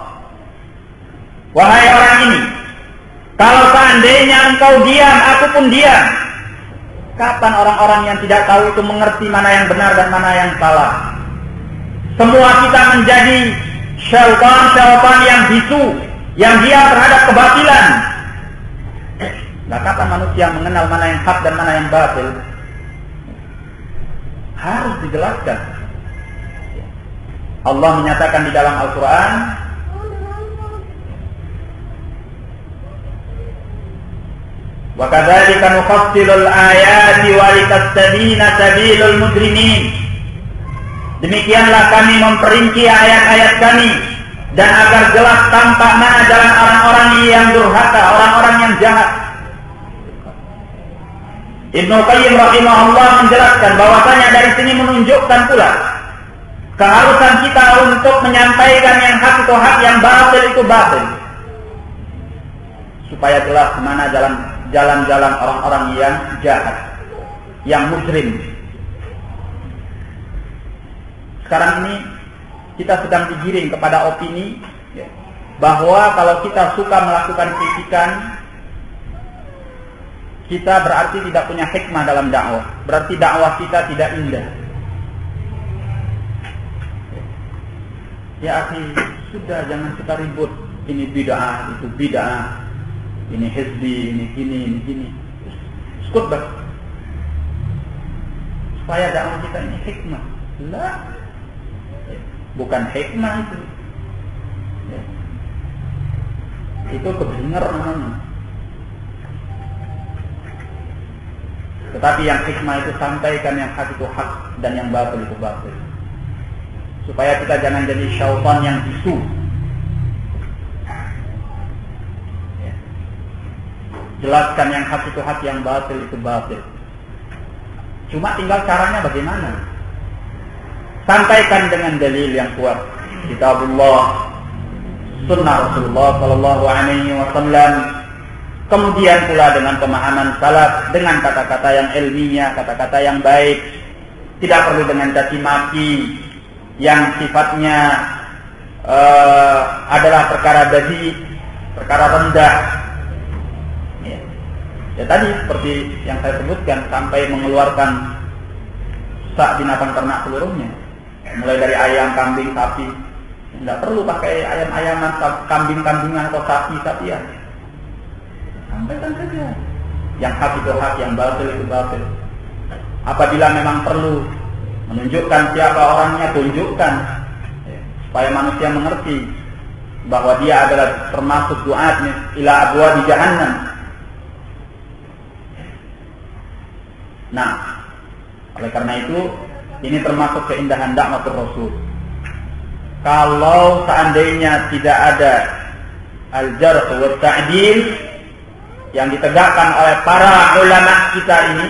S1: Wahai orang ini, kalau seandainya engkau diam, aku pun diam, kapan orang-orang yang tidak tahu itu mengerti mana yang benar dan mana yang salah? Semua kita menjadi syaitan yang bisu, yang diam terhadap kebatilan. Nah, kapan manusia mengenal mana yang hak dan mana yang batil? Harus dijelaskan. Allah menyatakan di dalam Al-Quran, wa kadzalika nufassilul ayati wa litastabina sabilul mujrimin. Demikianlah kami memperinci ayat-ayat kami, dan agar jelas tampak mana jalan orang-orang yang durhaka, orang-orang yang jahat. Ibnu Qayyim rahimahullah menjelaskan bahwasanya dari sini menunjukkan pula keharusan kita untuk menyampaikan yang hak itu hak, yang batil itu batil, supaya jelas mana jalan-jalan orang-orang yang jahat, yang mujrim. Sekarang ini kita sedang digiring kepada opini bahwa kalau kita suka melakukan kritikan, kita berarti tidak punya hikmah dalam dakwah, berarti dakwah kita tidak indah. Ya akhi, sudah, jangan kita ribut. Ini bid'ah, itu bid'ah, ini hizbi, ini gini, ini gini. Skut bah, supaya dakwah kita ini hikmah. Lah, bukan hikmah itu. Itu kebenar namanya. Tetapi yang hikmah itu sampaikan yang hak itu hak dan yang batil itu batil, supaya kita jangan jadi syaitan yang bisu. Jelaskan yang hak itu hak, yang batil itu batil. Cuma tinggal caranya bagaimana. Sampaikan dengan dalil yang kuat, kitabullah, sunnah Rasulullah sallallahu alaihi wasallam. Kemudian pula dengan pemahaman salaf, dengan kata-kata yang ilmiah, kata-kata yang baik. Tidak perlu dengan caci maki yang sifatnya adalah perkara badi, perkara rendah. Ya tadi seperti yang saya sebutkan, sampai mengeluarkan sak binatang ternak seluruhnya, mulai dari ayam, kambing, sapi. Tidak perlu pakai ayam-ayaman, kambing-kambingan atau sapi-sapian. Sampaikan saja yang hak itu hak, yang batil itu batil. Apabila memang perlu menunjukkan siapa orangnya, tunjukkan, supaya manusia mengerti bahwa dia adalah termasuk du'atnya ila abwabi jahannam. Nah, oleh karena itu ini termasuk keindahan dakwah Rasul. Kalau seandainya tidak ada al-jarh wa ta'dil yang ditegakkan oleh para ulama kita ini,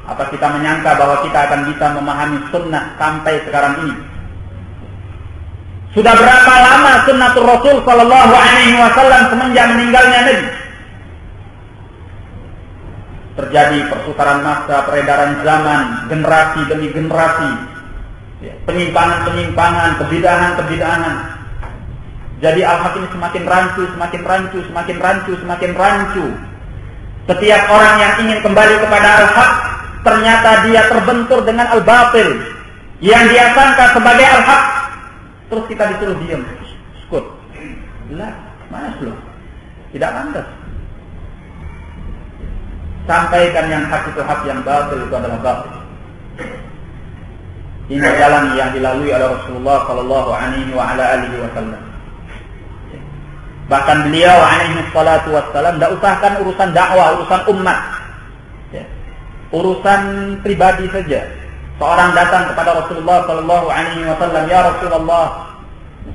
S1: apa kita menyangka bahwa kita akan bisa memahami sunnah sampai sekarang ini? Sudah berapa lama sunnatul Rasul sallallahu alaihi wasallam semenjak meninggalnya Nabi? Terjadi perputaran masa, peredaran zaman, generasi demi generasi, penyimpangan-penyimpangan, kebidahan-kebidahan. Jadi al-haq ini semakin rancu, semakin rancu, semakin rancu, semakin rancu. Setiap orang yang ingin kembali kepada al-haq, ternyata dia terbentur dengan al-batil yang dia sangka sebagai al-haq. Terus kita disuruh diam, skut. Lah, mana loh? Tidak pantas. Sampaikan yang hak itu hak, yang batil itu adalah batil. Ini jalan yang dilalui oleh Rasulullah sallallahu alaihi wasallam. Bahkan beliau alaihi salatu wassalam tidak usahkan urusan dakwah, urusan umat, urusan pribadi saja. seorang datang kepada Rasulullah sallallahu alaihi wasallam, "Ya Rasulullah,"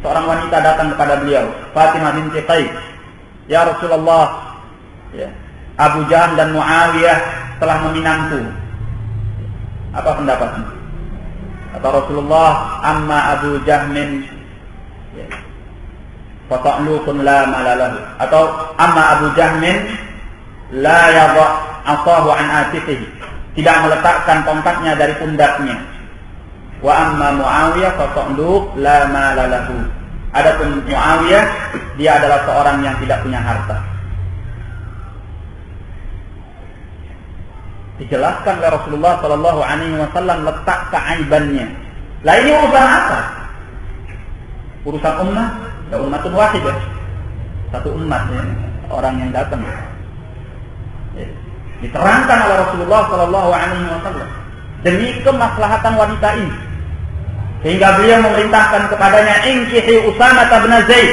S1: seorang wanita datang kepada beliau, Fatimah binti Qais, "Ya Rasulullah, ya, Abu Jahal dan Muawiyah telah meminangku. Apa pendapatmu?" Kata Rasulullah, "Amma Abu Jahmin fata'lukun la malalahu." Atau "Amma Abu Jahmin la yadha' asahu an atiqihi." Tidak meletakkan tongkatnya dari pundaknya. "Wa amma Muawiyah fata'luk la malalahu." Adapun Muawiyah, dia adalah seorang yang tidak punya harta. Dijelaskan oleh Rasulullah sallallahu alaihi wasallam letak keaibannya. Lah ini urusan apa? Urusan ummah, ya ummatun wahidah. Satu umat ya, orang yang datang. Ya. Diterangkan oleh Rasulullah sallallahu alaihi wasallam demi kemaslahatan wanita ini. Sehingga beliau memerintahkan kepadanya, "Inkihi Usamah bin Zaid."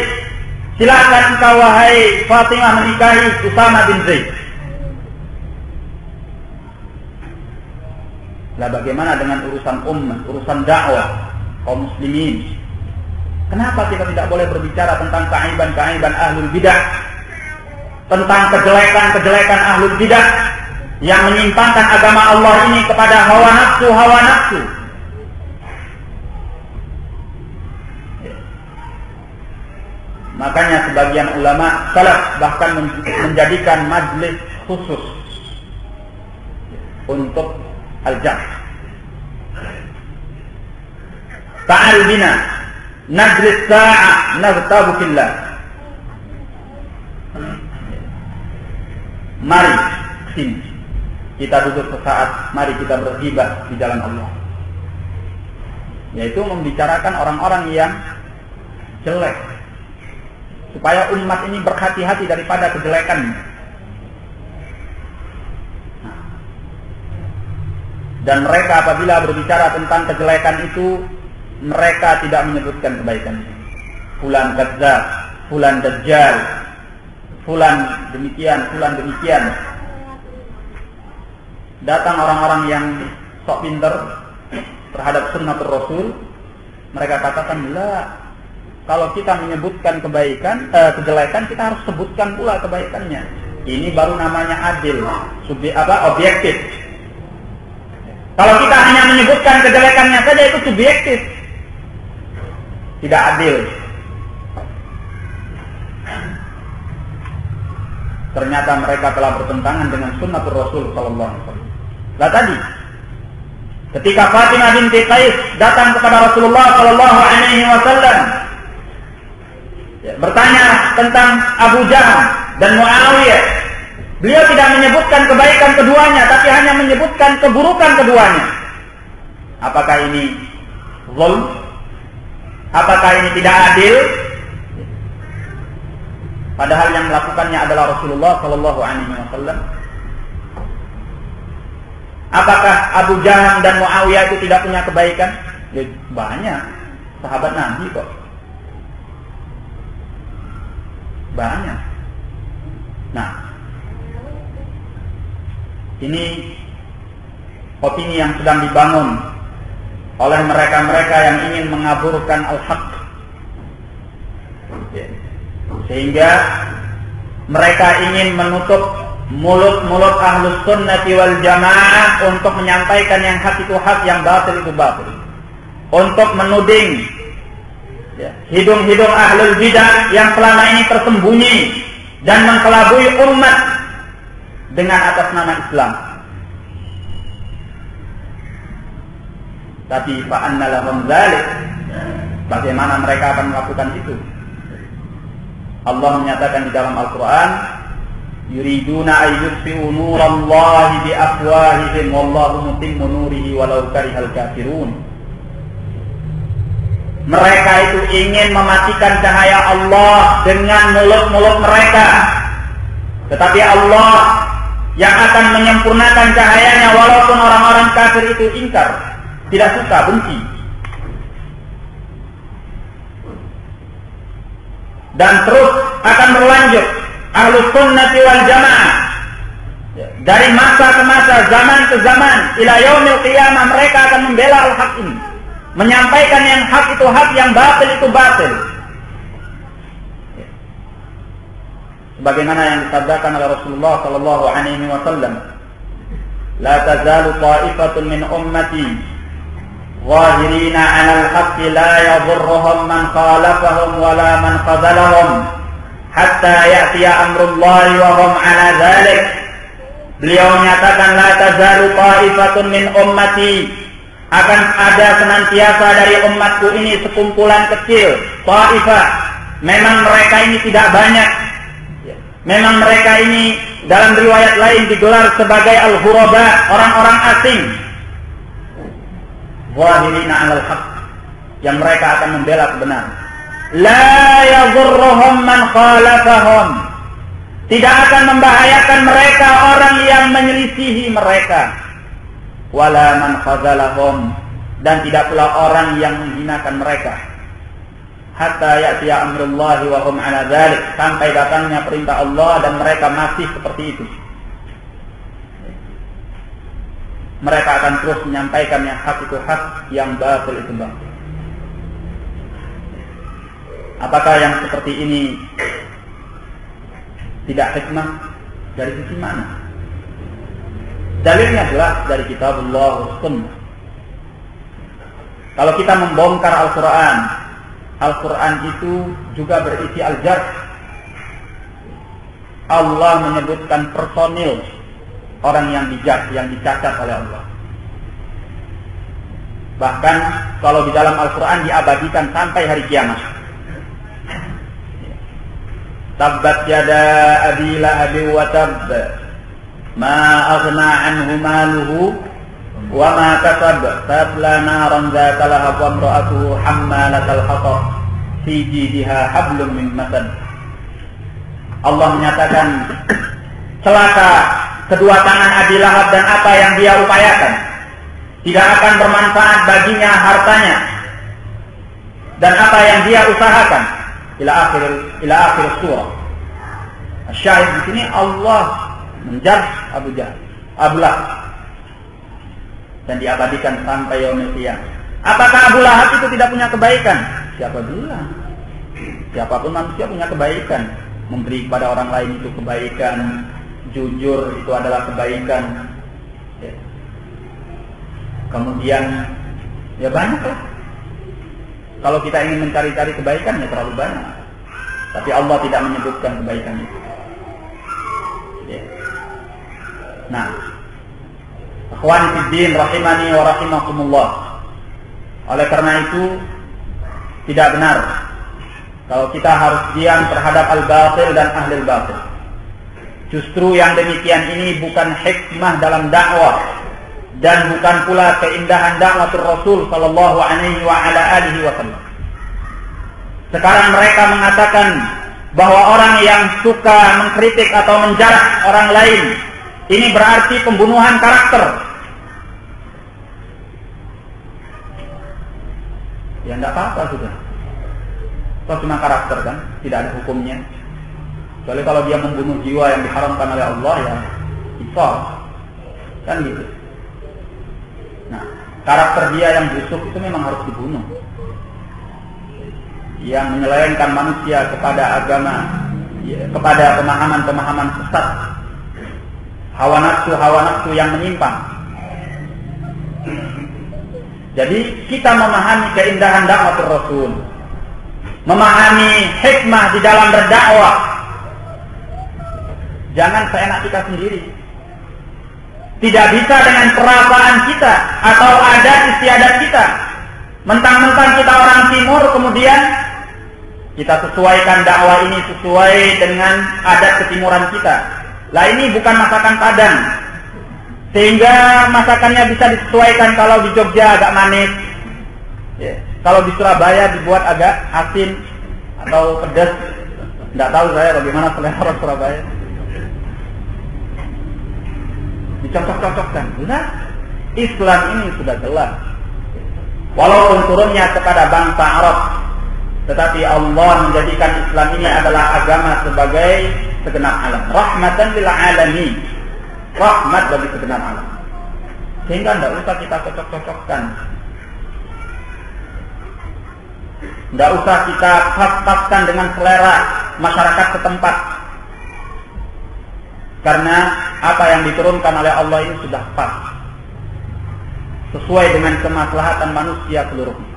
S1: Silakan engkau wahai Fatimah menikahi Usamah bin Zaid. Lah bagaimana dengan urusan ummah, urusan dakwah kaum muslimin? Kenapa kita tidak boleh berbicara tentang keaiban-keaiban ahlul bidah, tentang kejelekan-kejelekan ahlul bidah yang menyimpangkan agama Allah ini kepada hawa nafsu? Makanya sebagian ulama salaf bahkan menjadikan majlis khusus untuk al-jam'. Ta'al bina najlis sa'a naghtabu fillah. Mari sini kita duduk sesaat, mari kita berghibah di jalan Allah. Yaitu membicarakan orang-orang yang jelek, supaya umat ini berhati-hati daripada kejelekannya. Dan mereka apabila berbicara tentang kejelekan itu, mereka tidak menyebutkan kebaikannya. Fulan kadzdzab, fulan dajjal, fulan demikian, fulan demikian. Datang orang-orang yang sok pinter terhadap sunnatul Rasul, mereka katakan, "La, kalau kita menyebutkan kebaikan, kejelekan, kita harus sebutkan pula kebaikannya. Ini baru namanya adil, objektif. Kalau kita hanya menyebutkan kejelekannya saja, itu subjektif, tidak adil." Ternyata mereka telah bertentangan dengan sunnatul Rasul sallallahu alaihi wasallam. Lah tadi, ketika Fatimah binti Qais datang kepada Rasulullah sallallahu alaihi wasallam bertanya tentang Abu Jahal dan Muawiyah, beliau tidak menyebutkan kebaikan keduanya, tapi hanya menyebutkan keburukan keduanya. Apakah ini zulm? Apakah ini tidak adil? Padahal yang melakukannya adalah Rasulullah sallallahu alaihi wasallam. Apakah Abu Jahal dan Muawiyah itu tidak punya kebaikan? Ya, banyak. Sahabat Nabi kok. Banyak. Nah, ini opini yang sedang dibangun oleh mereka-mereka yang ingin mengaburkan al-haq, sehingga mereka ingin menutup mulut-mulut ahlus sunnati wal jamaah untuk menyampaikan yang hak itu hak, yang batil itu batil, untuk menuding hidung-hidung ahlul bidah yang selama ini tersembunyi dan mengkelabui umat dengan atas nama Islam. Tapi fa'anna lahum dzalik, bagaimana mereka akan melakukan itu? Allah menyatakan di dalam Al-Quran, yuriduna ayyutfi'u nurallahi biafwahihim wallahu mutimmu nurihi walau karihal kafirun. Mereka itu ingin mematikan cahaya Allah dengan mulut-mulut mereka, tetapi Allah yang akan menyempurnakan cahayanya walaupun orang-orang kafir itu ingkar, tidak suka, benci. Dan terus akan berlanjut Ahlus Sunnati wal Jamaah Dari masa ke masa, zaman ke zaman, ila yaumil qiyamah, mereka akan membela al-haq ini, menyampaikan yang hak itu hak, yang batil itu batil. Sebagaimana yang disabdakan oleh Rasulullah sallallahu alaihi wasallam, la tazalu ta'ifatun min ummati zahirina 'ala al-haqqi la yadhurruhum man khalafahum wala man khadhalahum hatta ya'tiya amrullahi wa hum 'ala dhalik. Beliau menyatakan, la tazalu ta'ifatun min ummati, akan ada senantiasa dari umatku ini sekumpulan kecil, ta'ifah. Memang mereka ini tidak banyak. Memang mereka ini dalam riwayat lain digelar sebagai al-ghuraba, orang-orang asing. Zahirina 'alal haqq, yang mereka akan membela kebenaran. La yadhurruhum man khalafahum, tidak akan membahayakan mereka orang yang menyelisihi mereka. Wala man khazalahum, dan tidak pula orang yang menghinakan mereka. Hatta ya'tiya amrullahi wa hum 'ala dzalik, sampai datangnya perintah Allah dan mereka masih seperti itu. Mereka akan terus menyampaikan yang hak itu hak, yang batil itu batil. Apakah yang seperti ini tidak hikmah? Dari sisi mana? Dalilnya jelas dari kitabullah wa sunnah. Kalau kita membongkar Al-Quran, Al-Quran itu juga berisi al-jarh. Allah menyebutkan personil orang yang dijarh, yang dicacat oleh Allah. Bahkan kalau di dalam Al-Quran diabadikan sampai hari kiamat. Tabbat yada abi lahabin wa tabb, ma aghna anhu maluhu wa ma kasab, tasla naran dzata lahab wa imra'atuhu hammalatal hatab fi jidha hablum min masad. Allah menyatakan, celaka kedua tangan Abi Lahab dan apa yang dia upayakan. Tidak akan bermanfaat baginya hartanya dan apa yang dia usahakan. Ila akhir surah. Syahid di sini Allah menjarh Abu Lahab dan diabadikan sampai yaumil qiyamah. Apakah Abu Lahab itu tidak punya kebaikan? Siapa bilang? Siapapun manusia punya kebaikan. Memberi kepada orang lain itu kebaikan, jujur itu adalah kebaikan. Kemudian ya banyak lah. Kalau kita ingin mencari-cari kebaikan ya terlalu banyak. Tapi Allah tidak menyebutkan kebaikan itu. Nah, akhwani fiddin rahimani wa rahimakumullah. Oleh karena itu tidak benar kalau kita harus diam terhadap al-batil dan ahli al-batil. Justru yang demikian ini bukan hikmah dalam dakwah dan bukan pula keindahan dakwatul Rasul sallallahu alaihi wa ala alihi wasallam. Sekarang mereka mengatakan bahwa orang yang suka mengkritik atau menjarah orang lain ini berarti pembunuhan karakter. Ya enggak apa-apa sudah. Kalau cuma karakter kan, tidak ada hukumnya. Kecuali kalau dia membunuh jiwa yang diharamkan oleh Allah ya isal. Kan gitu. Nah, karakter dia yang busuk itu memang harus dibunuh. Yang menyelewengkan manusia kepada agama, kepada pemahaman-pemahaman sesat, hawa nafsu yang menyimpang. Jadi kita memahami keindahan dakwatul Rasul, memahami hikmah di dalam berdakwah. Jangan seenak kita sendiri. Tidak bisa dengan perasaan kita atau adat istiadat kita. Mentang-mentang kita orang timur, kemudian kita sesuaikan dakwah ini sesuai dengan adat ketimuran kita. Lah ini bukan masakan Padang, sehingga masakannya bisa disesuaikan. Kalau di Jogja agak manis, kalau di Surabaya dibuat agak asin atau pedas. Tidak tahu saya bagaimana selera orang Surabaya. Dicocok-cocokkan. Nah, Islam ini sudah jelas. Walaupun turunnya kepada bangsa Arab, tetapi Allah menjadikan Islam ini adalah agama sebagai segenap alam, rahmatan lil alamin. rahmat bagi segenap alam. Sehingga tidak usah kita cocok-cocokkan, tidak usah kita pas-paskan dengan selera masyarakat setempat. Karena apa yang diturunkan oleh Allah ini sudah pas, sesuai dengan kemaslahatan manusia seluruhnya.